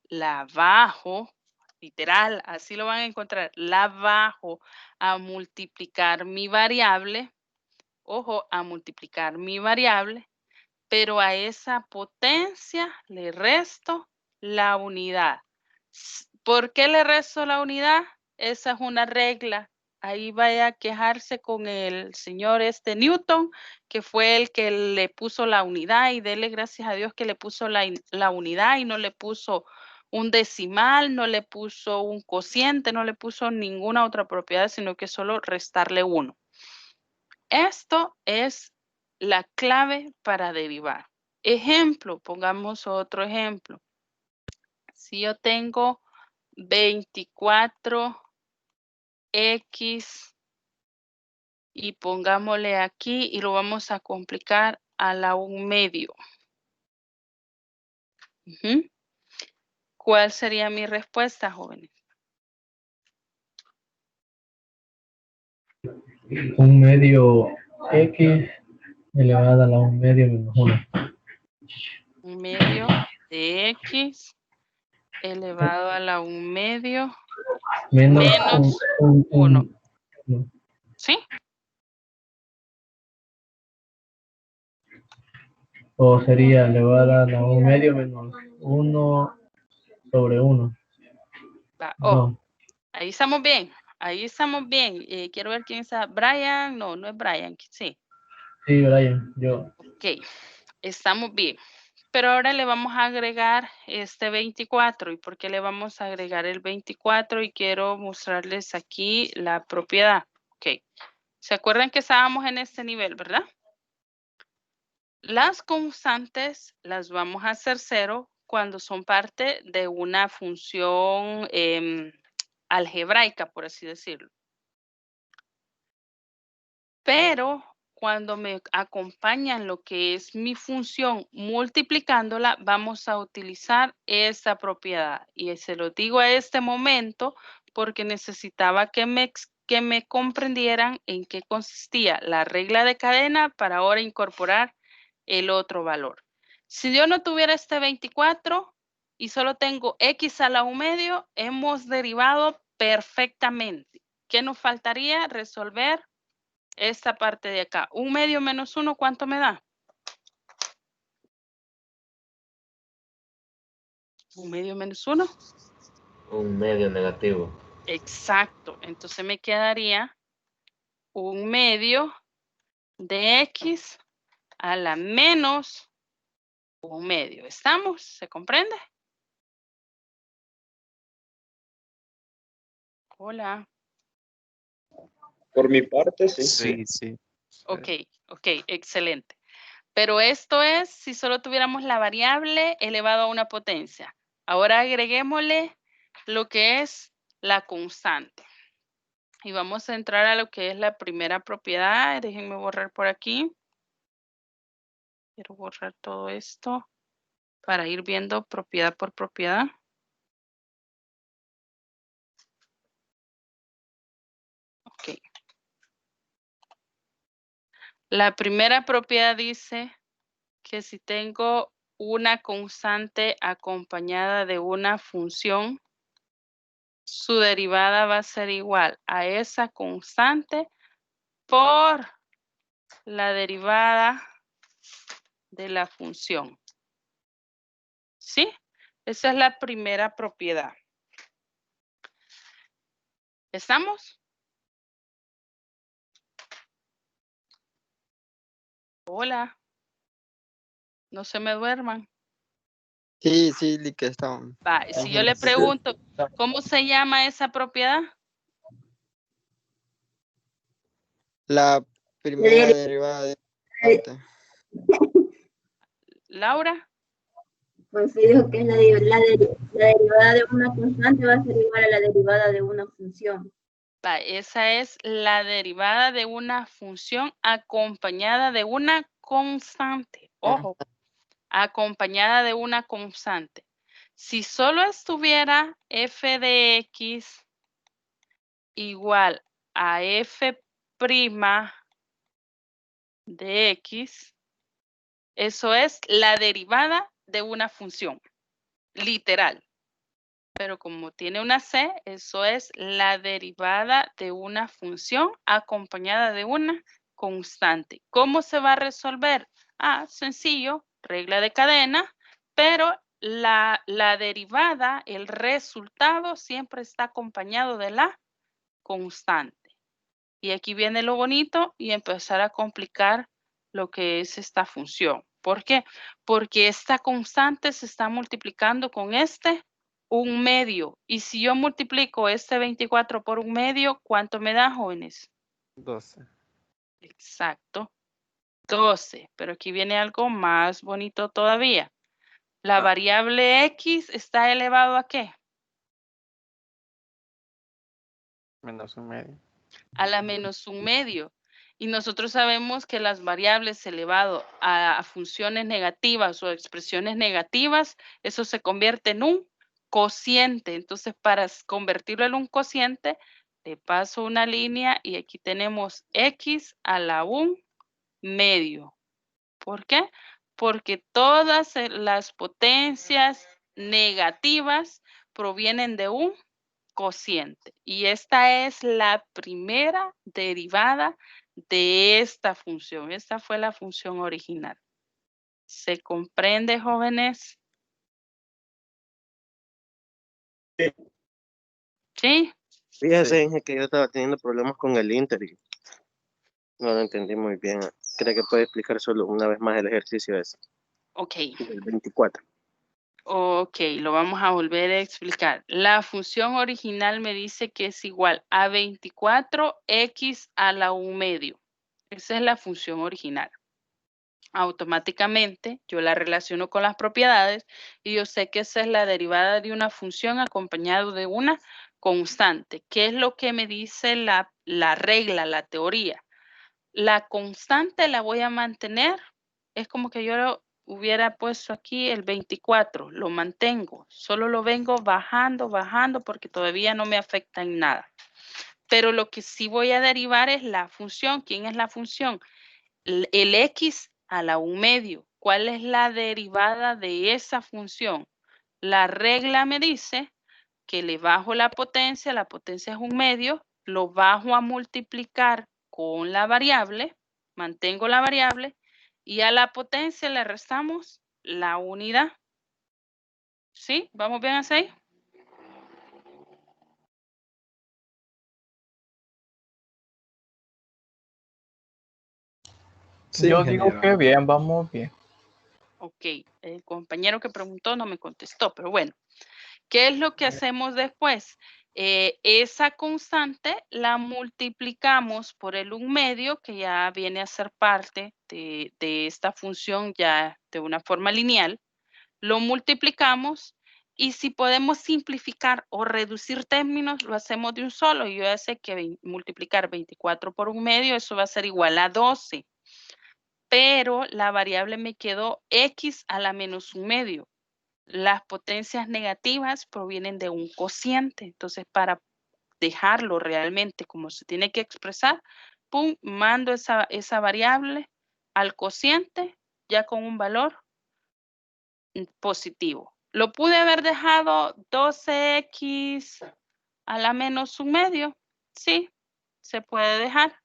La bajo, literal, así lo van a encontrar. La bajo a multiplicar mi variable. Ojo, a multiplicar mi variable. Pero a esa potencia le resto la unidad. ¿Por qué le resto la unidad? Esa es una regla. Ahí vaya a quejarse con el señor Newton, que fue el que le puso la unidad, y dele gracias a Dios que le puso la unidad y no le puso un decimal, no le puso un cociente, no le puso ninguna otra propiedad, sino que solo restarle 1. Esto es la clave para derivar. Ejemplo, pongamos otro ejemplo. Si yo tengo 24x y pongámosle aquí y lo vamos a complicar a la 1/2. ¿Cuál sería mi respuesta, jóvenes? 1/2 x elevada a la 1/2 menos 1. 1/2 de x elevado a la 1/2 menos 1. ¿Sí? O sería elevada a la 1/2 menos 1 sobre 1. No. Ahí estamos bien. Ahí estamos bien. Quiero ver quién está. Brian. No, no es Brian. Sí. Sí, Brian, yo. Ok. Estamos bien. Pero ahora le vamos a agregar este 24. ¿Y por qué le vamos a agregar el 24? Y quiero mostrarles aquí la propiedad. Ok. ¿Se acuerdan que estábamos en este nivel, verdad? Las constantes las vamos a hacer 0 cuando son parte de una función algebraica, por así decirlo. Pero cuando me acompañan lo que es mi función multiplicándola, vamos a utilizar esta propiedad. Y se lo digo a este momento porque necesitaba que me comprendieran en qué consistía la regla de cadena para ahora incorporar el otro valor. Si yo no tuviera este 24 y solo tengo x a la 1/2, hemos derivado perfectamente. ¿Qué nos faltaría? Resolver esta parte de acá. 1/2 menos 1, ¿cuánto me da? 1/2 menos 1. 1/2 negativo. Exacto. Entonces me quedaría 1/2 de x a la menos 1/2. ¿Estamos? ¿Se comprende? Hola. Por mi parte, sí. Sí, sí. Ok, excelente. Pero esto es si solo tuviéramos la variable elevado a una potencia. Ahora agreguémosle lo que es la constante. Y vamos a entrar a lo que es la primera propiedad. Déjenme borrar por aquí. Quiero borrar todo esto para ir viendo propiedad por propiedad. Ok. La primera propiedad dice que si tengo una constante acompañada de una función, su derivada va a ser igual a esa constante por la derivada de la función. ¿Sí? Esa es la primera propiedad. ¿Estamos? Hola. No se me duerman. Sí, sí, que están. Va, si yo le pregunto, ¿cómo se llama esa propiedad? La primera derivada de constante. Laura. Pues se dijo que la derivada de una constante va a ser igual a la derivada de una función. Va, esa es la derivada de una función acompañada de una constante. Ojo, acompañada de una constante. Si solo estuviera f de x igual a f' de X, eso es la derivada de una función, literal. Pero como tiene una C, eso es la derivada de una función acompañada de una constante. ¿Cómo se va a resolver? Sencillo, regla de cadena, pero la derivada, el resultado siempre está acompañado de la constante. Y aquí viene lo bonito y empezar a complicar lo que es esta función. ¿Por qué? Porque esta constante se está multiplicando con este 1/2. Y si yo multiplico este 24 por 1/2, ¿cuánto me da, jóvenes? 12. Exacto, 12. Pero aquí viene algo más bonito todavía. La variable X está elevado ¿a qué? Menos 1/2. A la menos 1/2. Y nosotros sabemos que las variables elevado a funciones negativas o expresiones negativas, eso se convierte en un cociente. Entonces, para convertirlo en un cociente, le paso una línea y aquí tenemos X a la 1/2. ¿Por qué? Porque todas las potencias negativas provienen de un cociente. Y esta es la primera derivada de esta función. Esta fue la función original. ¿Se comprende, jóvenes? ¿Sí? Fíjese, Inge, que yo estaba teniendo problemas con el Inter y no lo entendí muy bien. ¿Cree que puede explicar solo una vez más el ejercicio ese? Ok. El 24. Ok, lo vamos a volver a explicar. La función original me dice que es igual a 24x a la 1/2. Esa es la función original. Automáticamente yo la relaciono con las propiedades y yo sé que esa es la derivada de una función acompañado de una constante. ¿Qué es lo que me dice la regla, la teoría? La constante la voy a mantener. Es como que yo lo hubiera puesto aquí el 24, lo mantengo. Solo lo vengo bajando, bajando porque todavía no me afecta en nada. Pero lo que sí voy a derivar es la función. ¿Quién es la función? El X a la 1/2. ¿Cuál es la derivada de esa función? La regla me dice que le bajo la potencia es 1/2, lo bajo a multiplicar con la variable, mantengo la variable, y a la potencia le restamos la unidad. ¿Sí? ¿Vamos bien hasta ahí? Sí, yo digo que bien, vamos bien. Ok, el compañero que preguntó no me contestó, pero bueno. ¿Qué es lo que hacemos después? Esa constante la multiplicamos por el 1/2, que ya viene a ser parte de esta función ya de una forma lineal. Lo multiplicamos y si podemos simplificar o reducir términos, lo hacemos de un solo. Yo ya sé que multiplicar 24 por 1/2, eso va a ser igual a 12. Pero la variable me quedó x a la menos 1/2. Las potencias negativas provienen de un cociente. Entonces, para dejarlo realmente como se tiene que expresar, pum, mando esa variable al cociente ya con un valor positivo. ¿Lo pude haber dejado 12x a la menos 1/2? Sí, se puede dejar,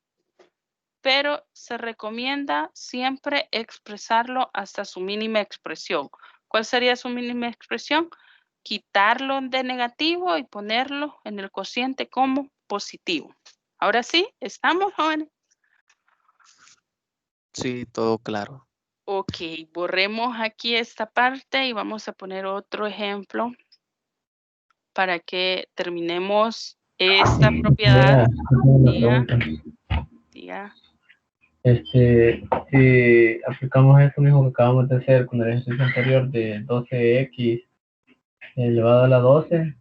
pero se recomienda siempre expresarlo hasta su mínima expresión. ¿Cuál sería su mínima expresión? Quitarlo de negativo y ponerlo en el cociente como positivo. Ahora sí, ¿estamos, jóvenes? Sí, todo claro. Ok, borremos aquí esta parte y vamos a poner otro ejemplo para que terminemos esta propiedad. Diga. Si aplicamos eso mismo que acabamos de hacer con el ejercicio anterior de 12x elevado a la 12,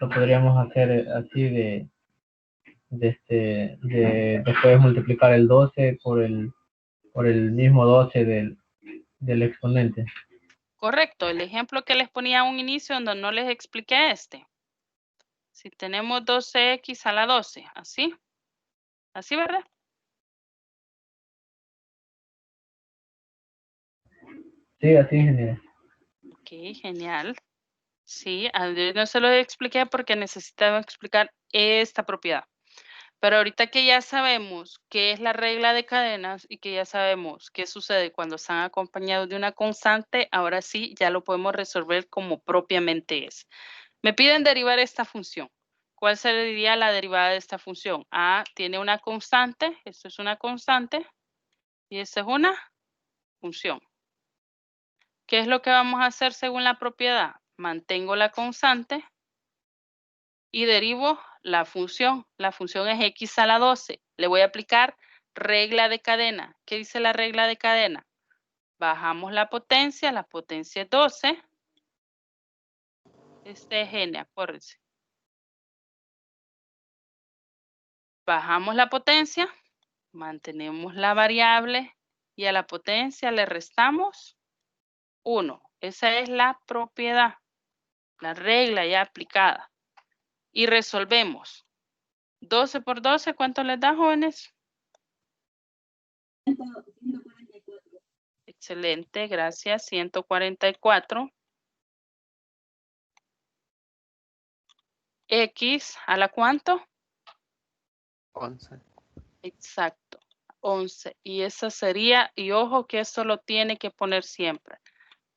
lo podríamos hacer así después multiplicar el 12 por el mismo 12 del exponente. Correcto, el ejemplo que les ponía a un inicio donde no les expliqué este. Si tenemos 12x a la 12, así, ¿verdad? Sí, así, ingeniero. Ok, genial. Sí, no se lo expliqué porque necesitaba explicar esta propiedad. Pero ahorita que ya sabemos qué es la regla de cadenas y que ya sabemos qué sucede cuando están acompañados de una constante, ahora sí ya lo podemos resolver como propiamente es. Me piden derivar esta función. ¿Cuál sería la derivada de esta función? A tiene una constante, esto es una constante, y esta es una función. ¿Qué es lo que vamos a hacer según la propiedad? Mantengo la constante y derivo la función. La función es x a la 12. Le voy a aplicar regla de cadena. ¿Qué dice la regla de cadena? Bajamos la potencia es 12. Este es n, acuérdense. Bajamos la potencia, mantenemos la variable y a la potencia le restamos 1. Esa es la propiedad, la regla ya aplicada. Y resolvemos. 12 por 12, ¿cuánto les da, jóvenes? 144. Excelente, gracias. 144. X, ¿a la cuánto? 11. Exacto, 11. Y esa sería, y ojo que esto lo tiene que poner siempre,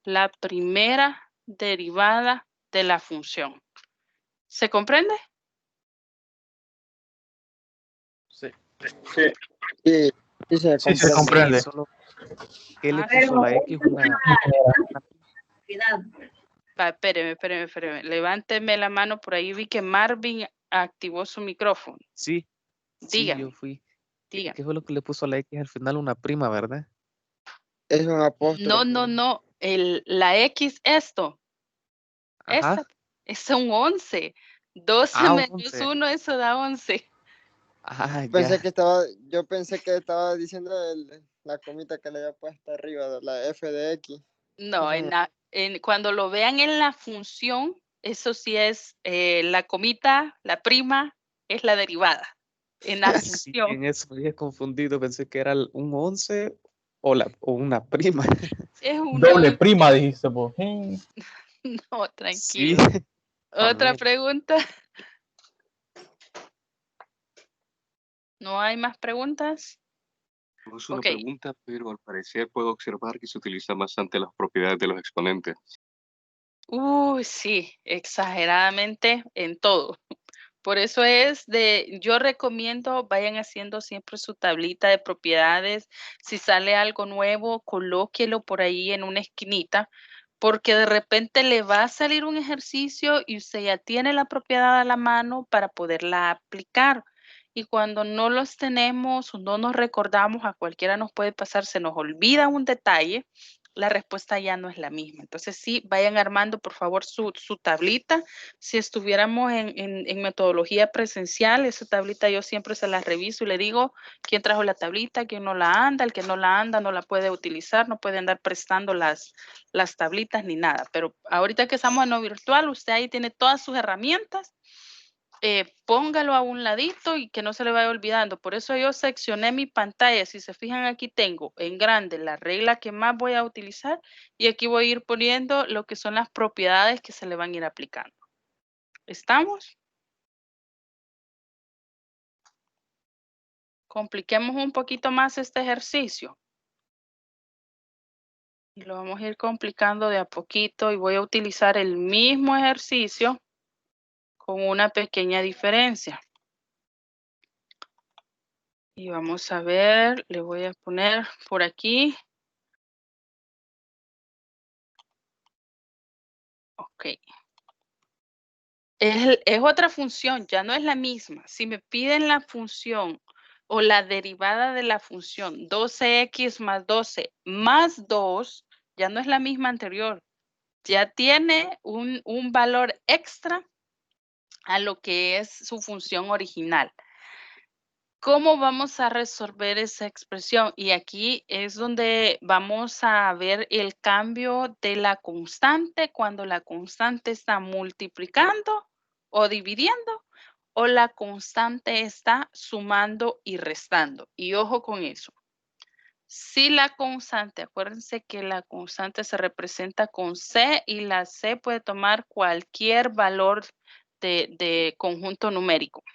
la primera derivada de la función. ¿Se comprende? Sí. Sí, sí se Sí, se comprende. comprende. Solo que le A ver, puso la X una... cuidado. Va, espéreme. Levánteme la mano, por ahí vi que Marvin activó su micrófono. Sí, Dígame, yo fui. dígame. ¿Qué fue lo que le puso la X al final? Una prima, ¿verdad? Es un apóstrofe. No. La X, esto. Ajá. Es un 11. 12 un menos 11. 1, eso da 11. Yo pensé que estaba diciendo la comita que le había puesto arriba, de la f de x. No, Ujú. cuando lo vean en la función, eso sí es la comita, la prima, es la derivada. En la Sí, función. en eso me había confundido. Pensé que era un 11 o una prima. Es un Doble 11. prima, dijiste, pues. No, Sí. tranquilo. Otra pregunta. ¿No hay más preguntas? No es una pregunta, pero al parecer puedo observar que se utilizan bastante las propiedades de los exponentes. Uy, sí, exageradamente en todo. Por eso yo recomiendo, vayan haciendo siempre su tablita de propiedades. Si sale algo nuevo, colóquelo por ahí en una esquinita, porque de repente le va a salir un ejercicio y usted ya tiene la propiedad a la mano para poderla aplicar. Y cuando no los tenemos o no nos recordamos, a cualquiera nos puede pasar, se nos olvida un detalle, la respuesta ya no es la misma. Entonces sí, vayan armando por favor su tablita. Si estuviéramos en metodología presencial, esa tablita yo siempre se la reviso y le digo quién trajo la tablita, quién no la anda, el que no la anda no la puede utilizar, no puede andar prestando las tablitas ni nada. Pero ahorita que estamos en lo virtual, usted ahí tiene todas sus herramientas. Póngalo a un ladito y que no se le vaya olvidando. Por eso yo seccioné mi pantalla. Si se fijan, aquí tengo en grande la regla que más voy a utilizar y aquí voy a ir poniendo lo que son las propiedades que se le van a ir aplicando. ¿Estamos? Compliquemos un poquito más este ejercicio. Y lo vamos a ir complicando de a poquito y voy a utilizar el mismo ejercicio con una pequeña diferencia. Y vamos a ver, le voy a poner por aquí. Ok. Es otra función, ya no es la misma. Si me piden la función o la derivada de la función 12x más 12 más 2, ya no es la misma anterior. Ya tiene un valor extra a lo que es su función original. ¿Cómo vamos a resolver esa expresión? Y aquí es donde vamos a ver el cambio de la constante cuando la constante está multiplicando o dividiendo o la constante está sumando y restando. Y ojo con eso. Si la constante, acuérdense que la constante se representa con C y la C puede tomar cualquier valor de conjunto numérico.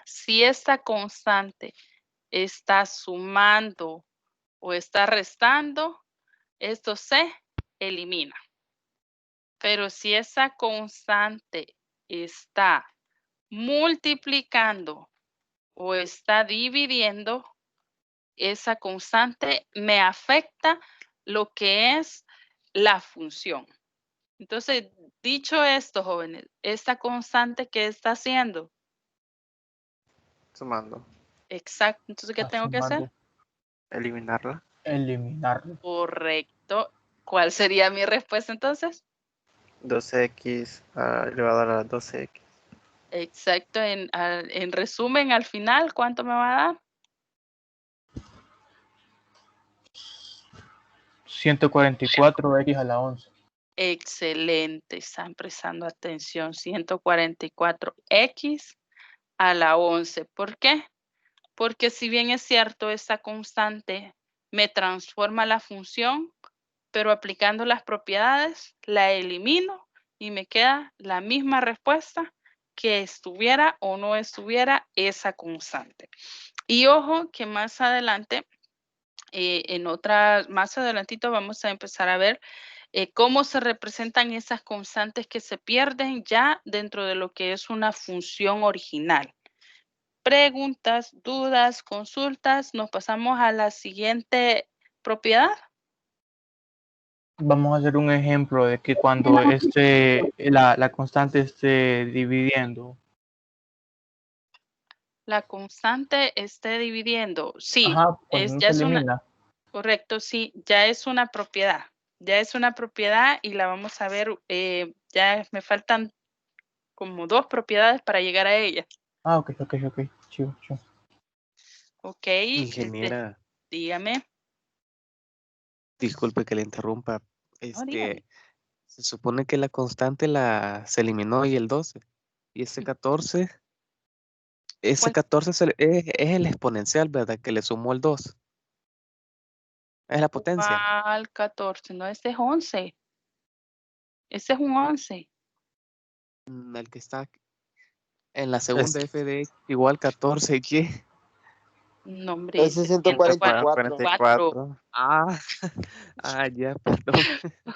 Si esta constante está sumando o está restando, esto se elimina. Pero si esa constante está multiplicando o está dividiendo, esa constante me afecta lo que es la función. Entonces, dicho esto, jóvenes, esta constante, ¿qué está haciendo? Sumando. Exacto. Entonces, ¿qué tengo que hacer? Eliminarla. Eliminarlo. Correcto. ¿Cuál sería mi respuesta entonces? 12x elevado a la 12x. Exacto. En resumen, al final, ¿cuánto me va a dar? 144x a la 11. Excelente. Están prestando atención. 144x a la 11. ¿Por qué? Porque si bien es cierto, esta constante me transforma la función, pero aplicando las propiedades, la elimino y me queda la misma respuesta que estuviera o no estuviera esa constante. Y ojo que más adelante, más adelantito vamos a empezar a ver cómo se representan esas constantes que se pierden ya dentro de lo que es una función original. Preguntas, dudas, consultas. Nos pasamos a la siguiente propiedad. Vamos a hacer un ejemplo de que cuando la constante esté dividiendo. La constante esté dividiendo. Sí, Ajá, pues no ya se es una. elimina. Correcto, sí, ya es una propiedad. Ya es una propiedad y la vamos a ver. Ya me faltan como 2 propiedades para llegar a ella. Ah, ok. Chivo. Ok. Ingeniera, Dígame. disculpe que le interrumpa. No, dígame. Se supone que la constante se eliminó y el 12. Y ese 14, ¿Cuál? es el exponencial, ¿verdad? Que le sumó el 2. Es la potencia. ¿Cuál 14? No, este es 11. Este es un 11. El que está en la segunda FDX igual 14y. No, hombre, Ese ese es 144. 144. Ya, perdón.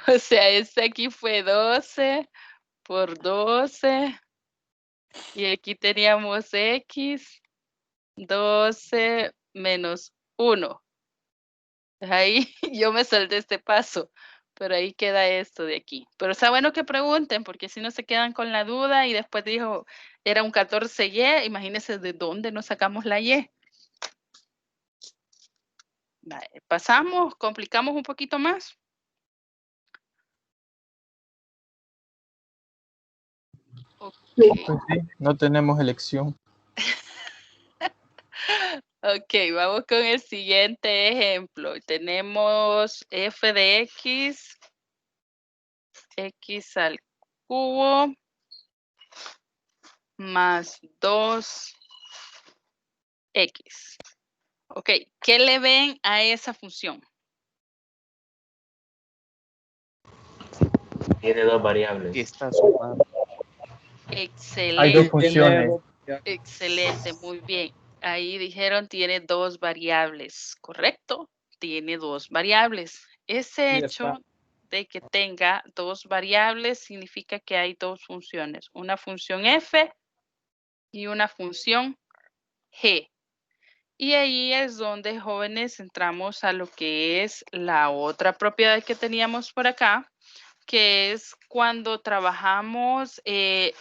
O sea, este aquí fue 12 por 12. Y aquí teníamos X, 12 menos 1. Ahí yo me salté este paso, pero ahí queda esto de aquí. Pero está bueno que pregunten, porque si no se quedan con la duda y después dijo, era un 14Y, imagínense de dónde nos sacamos la Y. Vale, pasamos, complicamos un poquito más. Pues sí, no tenemos elección. Ok, vamos con el siguiente ejemplo. Tenemos f de x al cubo más 2x. Ok, ¿qué le ven a esa función? Tiene 2 variables. Y está sumando. Excelente. Hay 2 funciones. Excelente, muy bien. Ahí dijeron tiene 2 variables, ¿correcto? Tiene 2 variables. Ese hecho de que tenga 2 variables significa que hay 2 funciones, una función f y una función g. Y ahí es donde, jóvenes, entramos a lo que es la otra propiedad que teníamos por acá, que es cuando trabajamos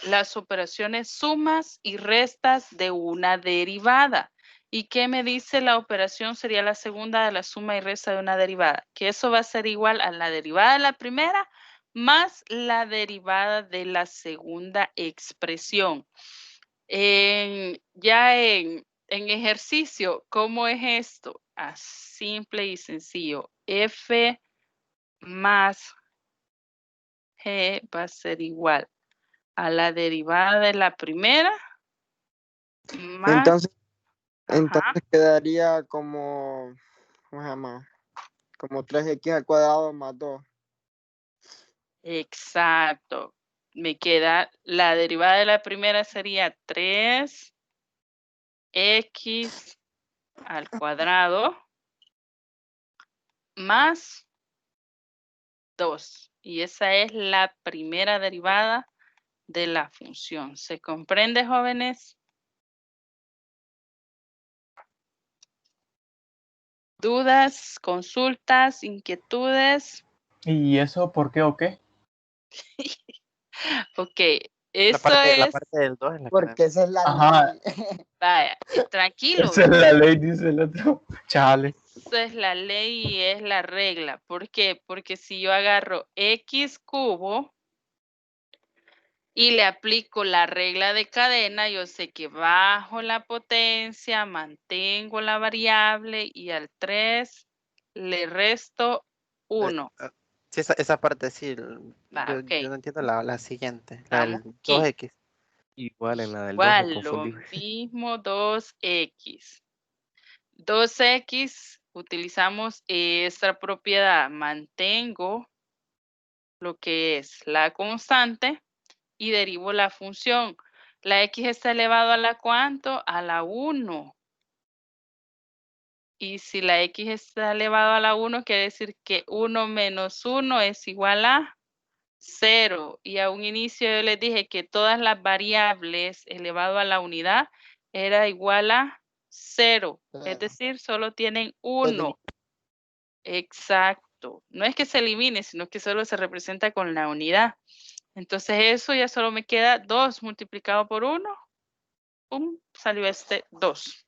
las operaciones sumas y restas de una derivada. ¿Y qué me dice la operación? Sería la segunda de la suma y resta de una derivada, que eso va a ser igual a la derivada de la primera más la derivada de la segunda expresión. Ya en ejercicio, ¿cómo es esto? Simple y sencillo. F más G va a ser igual a la derivada de la primera más... Entonces quedaría como ¿cómo se llama? Como 3x al cuadrado más 2. Exacto. Me queda, la derivada de la primera sería 3x al cuadrado más 2. Y esa es la primera derivada de la función. ¿Se comprende, jóvenes? ¿Dudas, consultas, inquietudes? ¿Y eso por qué o qué? Ok, La eso parte, la es, parte del 2 es la que Porque esa es la Ajá, ley. vaya, tranquilo, esa es la ley, dice el otro. Chale. esa es la ley y es la regla. ¿Por qué? Porque si yo agarro x cubo y le aplico la regla de cadena, yo sé que bajo la potencia, mantengo la variable y al 3 le resto 1. Sí, esa parte sí. Va, Yo ok, no entiendo la siguiente, la estamos del aquí. 2x. Igual en la del 2 me Igual, lo confundí. mismo 2x. 2x, utilizamos esta propiedad, mantengo lo que es la constante y derivo la función. La x está elevado a la ¿cuánto? A la 1. Y si la x está elevado a la 1, quiere decir que 1 menos 1 es igual a 0. Y a un inicio yo les dije que todas las variables elevado a la unidad era igual a 0. Es decir, solo tienen 1. Exacto. No es que se elimine, sino que solo se representa con la unidad. Entonces eso ya solo me queda 2 multiplicado por 1. ¡Pum! Salió este 2.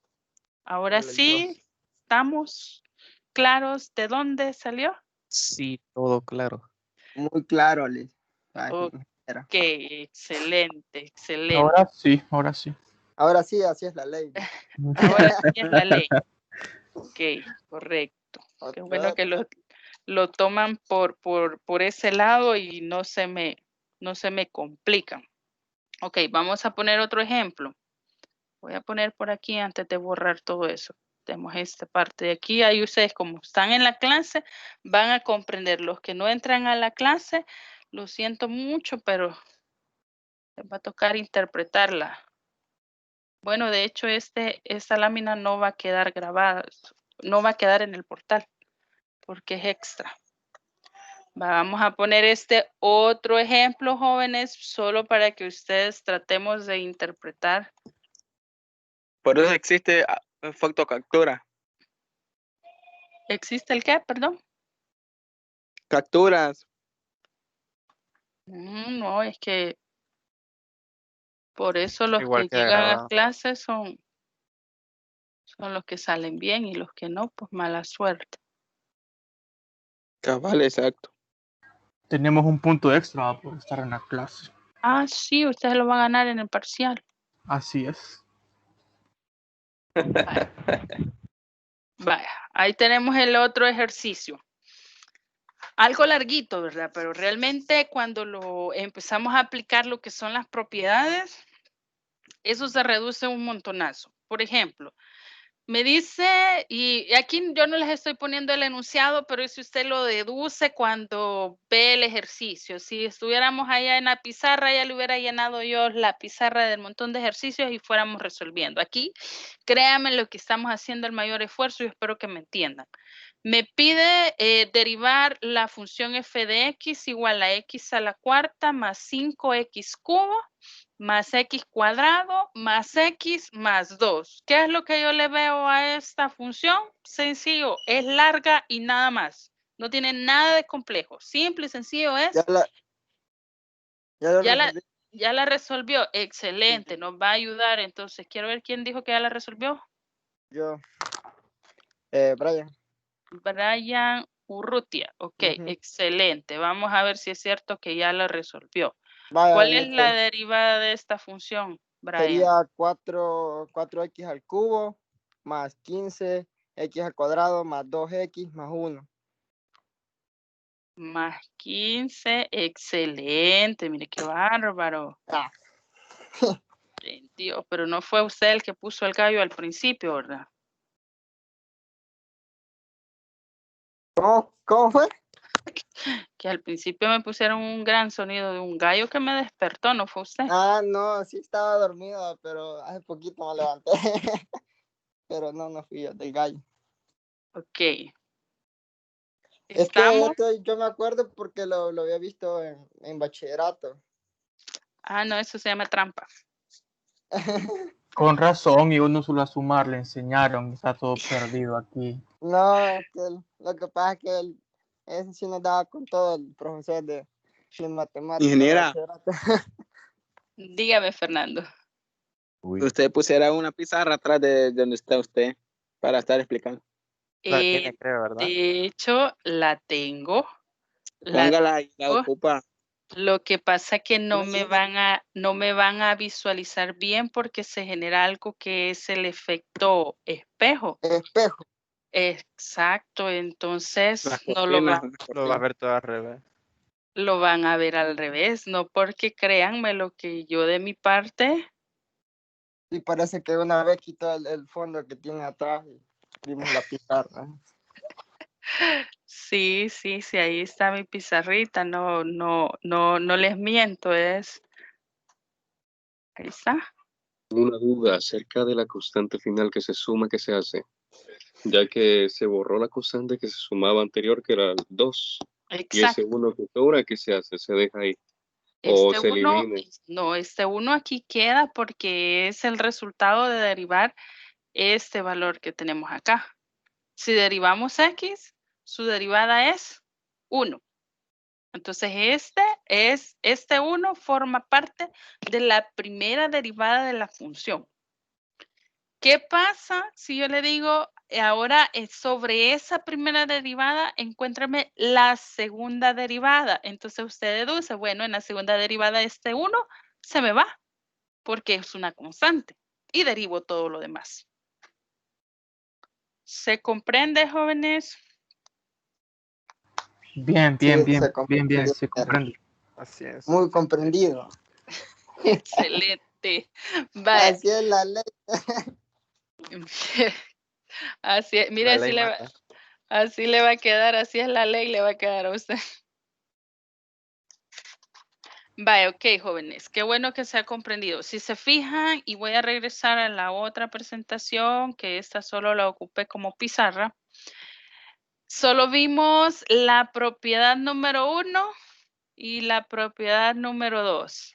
Ahora sí, ¿estamos claros de dónde salió? Sí, todo claro. Muy claro, Liz. Ok, excelente, excelente. Ahora sí, ahora sí. Ahora sí, así es la ley. Ahora sí es la ley. Ok, correcto. Qué Otro bueno dato. que lo toman por ese lado y no se me complican. Ok, vamos a poner otro ejemplo. Voy a poner por aquí antes de borrar todo eso. Tenemos esta parte de aquí. Ahí ustedes, como están en la clase, van a comprender. Los que no entran a la clase, lo siento mucho, pero les va a tocar interpretarla. Bueno, de hecho, esta lámina no va a quedar grabada, no va a quedar en el portal, porque es extra. Vamos a poner este otro ejemplo, jóvenes, solo para que ustedes tratemos de interpretar. Por eso existe fotocaptura. ¿Existe el qué? Perdón. Capturas. No, es que por eso los Igual que queda llegan a grabado. clases son los que salen bien y los que no, pues mala suerte. Cabal, exacto. Tenemos un punto extra por estar en la clase. Ah, sí, ustedes lo van a ganar en el parcial. Así es. Vaya, ahí tenemos el otro ejercicio. Algo larguito, ¿verdad? Pero realmente cuando lo empezamos a aplicar lo que son las propiedades, eso se reduce un montonazo. Por ejemplo, me dice, y aquí yo no les estoy poniendo el enunciado, pero si usted lo deduce cuando ve el ejercicio. Si estuviéramos allá en la pizarra, ya le hubiera llenado yo la pizarra del montón de ejercicios y fuéramos resolviendo. Aquí, créanme lo que estamos haciendo el mayor esfuerzo y espero que me entiendan. Me pide derivar la función f de x igual a x a la cuarta más 5x cubo más x cuadrado más x más 2. ¿Qué es lo que yo le veo a esta función? Sencillo, es larga y nada más. No tiene nada de complejo. Simple y sencillo es. Ya la resolvió. Excelente, nos va a ayudar. Entonces, quiero ver quién dijo que ya la resolvió. Yo. Brian. Brian Urrutia. Ok, excelente. Vamos a ver si es cierto que ya la resolvió. Vaya, ¿Cuál es la derivada de esta función, Brian? Sería 4x al cubo más 15x al cuadrado más 2x más 1. Más 15, excelente, mire qué bárbaro. Dios, pero no fue usted el que puso el gallo al principio, ¿verdad? ¿Cómo fue? Que al principio me pusieron un gran sonido de un gallo que me despertó, ¿no fue usted? Ah, no, sí estaba dormido, pero hace poquito me levanté. Pero no fui yo, del gallo. Ok. Es ¿Estamos? que yo me acuerdo porque lo había visto en bachillerato. Ah, no, eso se llama trampa. Con razón, y uno solo a sumar le enseñaron, está todo perdido aquí. No, es que lo que pasa es que ese sí nos daba con todo el profesor de matemáticas. Ingeniera, Dígame, Fernando. usted pusiera una pizarra atrás de donde está usted para estar explicando. La tiene, creo, ¿verdad? De hecho, la tengo. Póngala y la ocupa. Lo que pasa que no Sí. me van a visualizar bien porque se genera algo que es el efecto espejo. Espejo. Exacto, entonces no lo va a ver todo al revés. lo van a ver al revés, no porque créanme lo que yo de mi parte. Y parece que una vez quitó el fondo que tiene atrás y vimos la pizarra. Sí, ahí está mi pizarrita, no les miento, es. Ahí está. Una duda acerca de la constante final que se suma, que se hace, ya que se borró la constante que se sumaba anterior, que era el 2. Y ese 1 que sobra, ¿qué se hace? ¿Se deja ahí? ¿O se elimina? Este 1 aquí queda porque es el resultado de derivar este valor que tenemos acá. Si derivamos x, su derivada es 1. Entonces, este 1 forma parte de la primera derivada de la función. ¿Qué pasa si yo le digo, ahora sobre esa primera derivada, encuéntrame la segunda derivada? Entonces, usted deduce, bueno, en la segunda derivada este 1 se me va porque es una constante y derivo todo lo demás. ¿Se comprende, jóvenes? Bien, se comprende. Así es. Muy comprendido. Excelente. Vaya. Así es la ley. Así es. Mire, así le va a quedar, así es la ley, le va a quedar a usted. Vaya, ok, jóvenes, qué bueno que se ha comprendido. Si se fijan, y voy a regresar a la otra presentación, que esta solo la ocupé como pizarra. Solo vimos la propiedad número 1 y la propiedad número 2.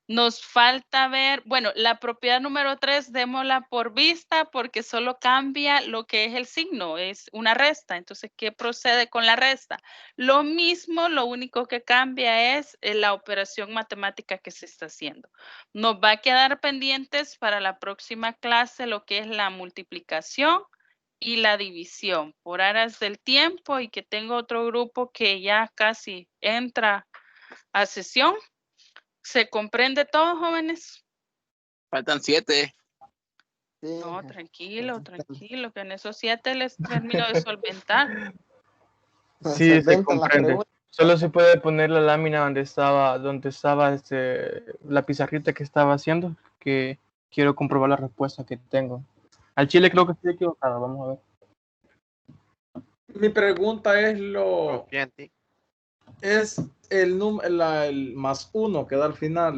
Nos falta ver, bueno, la propiedad número 3, démosla por vista porque solo cambia lo que es el signo, es una resta. Entonces, ¿qué procede con la resta? Lo mismo, lo único que cambia es la operación matemática que se está haciendo. Nos va a quedar pendientes para la próxima clase lo que es la multiplicación y la división. Por aras del tiempo y que tengo otro grupo que ya casi entra a sesión. ¿Se comprende todo, jóvenes? Faltan 7. Sí. No, tranquilo, que en esos 7 les termino de solventar. Sí, se comprende. Solo se puede poner la lámina donde estaba la pizarrita que estaba haciendo, que quiero comprobar la respuesta que tengo. Al chile creo que estoy equivocado, vamos a ver. Mi pregunta es es el más 1 que da al final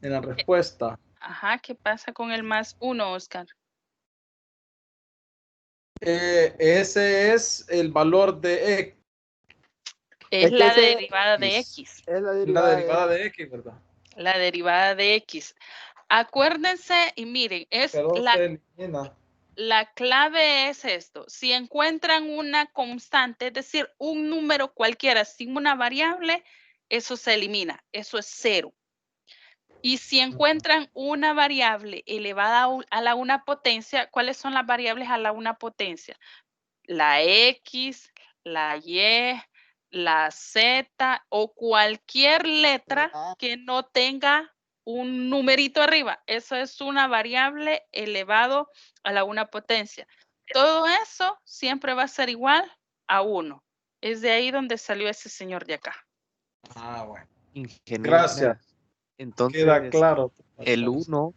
en la respuesta. Ajá, ¿qué pasa con el más 1, Oscar? Ese es el valor de X. Es la derivada de X. Es la derivada de X, ¿verdad? La derivada de X. Acuérdense y miren, la clave es esto. Si encuentran una constante, es decir, un número cualquiera sin una variable, eso se elimina. Eso es 0. Y si encuentran una variable elevada a la una potencia, ¿cuáles son las variables a la una potencia? La X, la Y, la Z o cualquier letra que no tenga un numerito arriba. Eso es una variable elevado a la una potencia. Todo eso siempre va a ser igual a 1. Es de ahí donde salió ese señor de acá. Ah, bueno. Gracias. Entonces, queda claro. El 1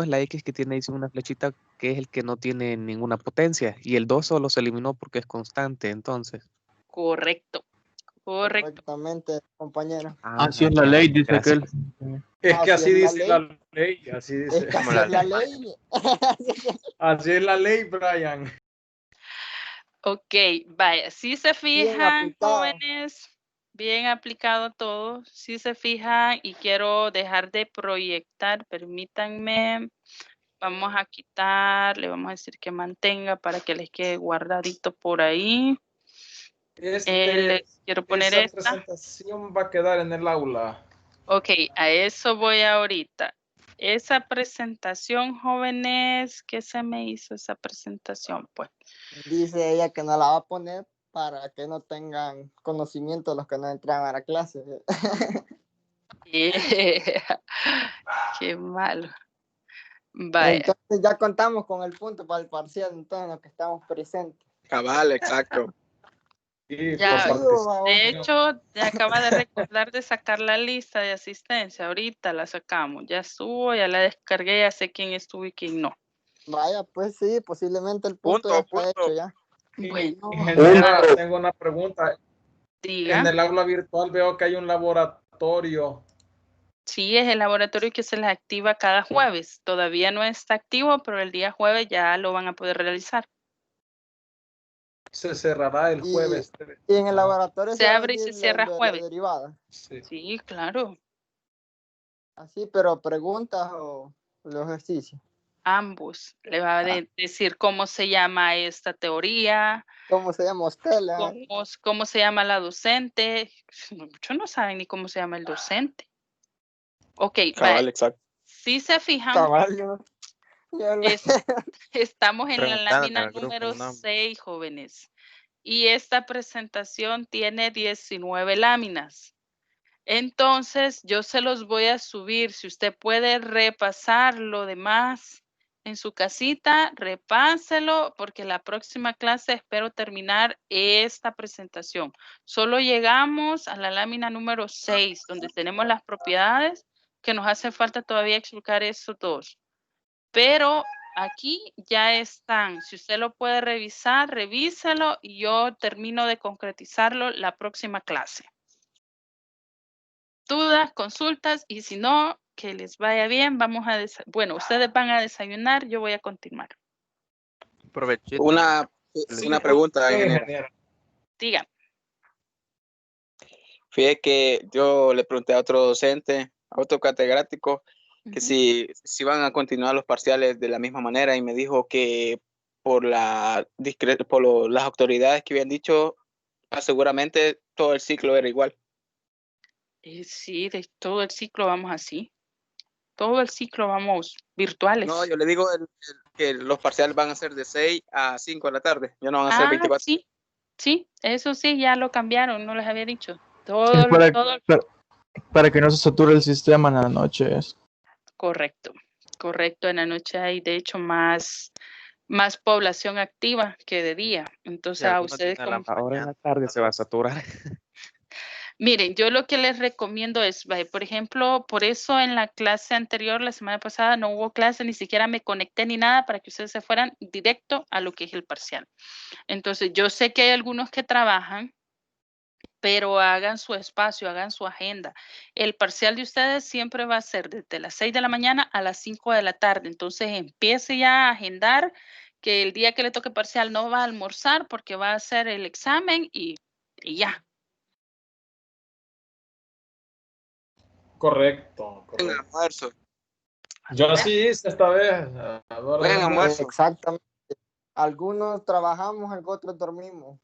es la X que tiene ahí una flechita que es el que no tiene ninguna potencia, y el 2 solo se eliminó porque es constante, entonces. Correcto. Correctamente, compañero. Así es la ley, dice aquel. Es que así es dice la ley, así dice. Es que así es la ley. Así es la ley, Brian. Ok, vaya, si se fijan, aplicado. jóvenes, bien aplicado todo. Si se fijan, y quiero dejar de proyectar, permítanme. Vamos a quitar, le vamos a decir que mantenga para que les quede guardadito por ahí. Les quiero poner esa esta. presentación va a quedar en el aula. Ok, a eso voy ahorita. Esa presentación, jóvenes, ¿qué se me hizo esa presentación? Pues. Dice ella que no la va a poner para que no tengan conocimiento los que no entraban a la clase. Qué malo. Vaya. Entonces ya contamos con el punto para el parcial, entonces los que estamos presentes. Cabal, exacto. Ya, de hecho, te acaba de recordar de sacar la lista de asistencia. Ahorita la sacamos. Ya estuvo, ya la descargué, ya sé quién estuvo y quién no. Vaya, pues sí, posiblemente el punto ya está hecho ya. Bueno. Ingeniera, tengo una pregunta. Diga. En el aula virtual veo que hay un laboratorio. Sí, es el laboratorio que se les activa cada jueves. Todavía no está activo, pero el día jueves ya lo van a poder realizar. Se cerrará el jueves. Y en el laboratorio se abre y se cierra jueves. Derivada. Sí, claro. Así, pero preguntas o los ejercicios. Ambos. Le va a decir cómo se llama esta teoría. ¿Cómo se llama usted? ¿Cómo se llama la docente? Muchos no saben ni cómo se llama el docente. Ok, cabal, exacto. Si se fijan, cabal, estamos en la lámina número 6, jóvenes. Y esta presentación tiene 19 láminas. Entonces, yo se los voy a subir. Si usted puede repasar lo demás en su casita, repáselo, porque la próxima clase espero terminar esta presentación. Solo llegamos a la lámina número 6, donde tenemos las propiedades, que nos hace falta todavía explicar esos dos. Pero aquí ya están. Si usted lo puede revisar, revíselo y yo termino de concretizarlo la próxima clase. Dudas, consultas, y si no, que les vaya bien. Bueno, ustedes van a desayunar, yo voy a continuar. Provechito. Una pregunta, ingeniera. Diga. Fíjate que yo le pregunté a otro docente, a otro catedrático, que si van a continuar los parciales de la misma manera, y me dijo que por las autoridades que habían dicho, seguramente todo el ciclo era igual. Sí, de todo el ciclo vamos así. Todo el ciclo vamos virtuales. No, yo le digo que los parciales van a ser de 6 a 5 de la tarde. Ya no van a ser 24. Sí, eso sí, ya lo cambiaron, no les había dicho. Para que no se sature el sistema en la noche. Correcto. En la noche hay, de hecho, más población activa que de día. Entonces, a ustedes como... Ahora en la tarde se va a saturar. Miren, yo lo que les recomiendo es, por ejemplo, por eso en la clase anterior, la semana pasada, no hubo clase, ni siquiera me conecté ni nada para que ustedes se fueran directo a lo que es el parcial. Entonces, yo sé que hay algunos que trabajan, pero hagan su espacio, hagan su agenda. El parcial de ustedes siempre va a ser desde las 6 de la mañana a las 5 de la tarde. Entonces, empiece ya a agendar que el día que le toque parcial no va a almorzar porque va a hacer el examen y ya. Correcto. En almuerzo. Yo así hice esta vez. Buen almuerzo. Exactamente. Algunos trabajamos, otros dormimos.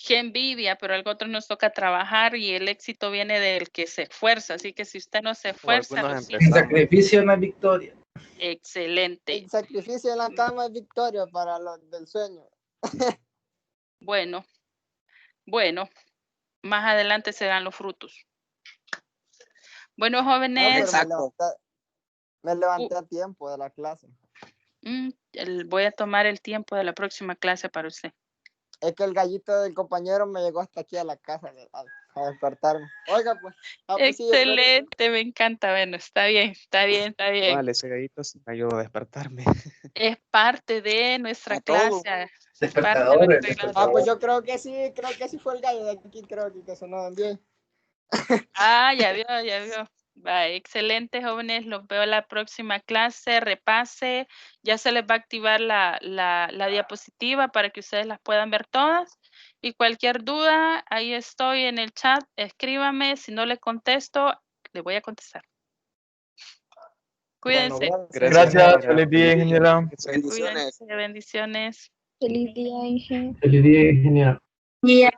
Qué envidia, pero a otros nos toca trabajar y el éxito viene del que se esfuerza. Así que si usted no se esfuerza, el sacrificio no es victoria. Excelente. El sacrificio en la cama es victoria para los del sueño. Bueno, más adelante se dan los frutos. Bueno, jóvenes. Me levanté a tiempo de la clase. Voy a tomar el tiempo de la próxima clase para usted. Es que el gallito del compañero me llegó hasta aquí a la casa a despertarme. Oiga, pues. Pues sí, Excelente, me encanta. Bueno, está bien, está bien, está bien. Vale, ese gallito sí me ayudó a despertarme. Es parte de nuestra clase. Es parte de Despertadores. nuestra clase. pues yo creo que sí fue el gallo de aquí, creo que sonaban bien. Ya vio, ya vio. Va, excelente, jóvenes. Los veo en la próxima clase. Repase. Ya se les va a activar la diapositiva para que ustedes las puedan ver todas. Y cualquier duda, ahí estoy en el chat. Escríbame. Si no le contesto, le voy a contestar. Cuídense. Bueno, Gracias, feliz día, ingeniera. Bendiciones. Cuídense, bendiciones. Feliz día, Inge. Feliz día, ingeniera. Sí.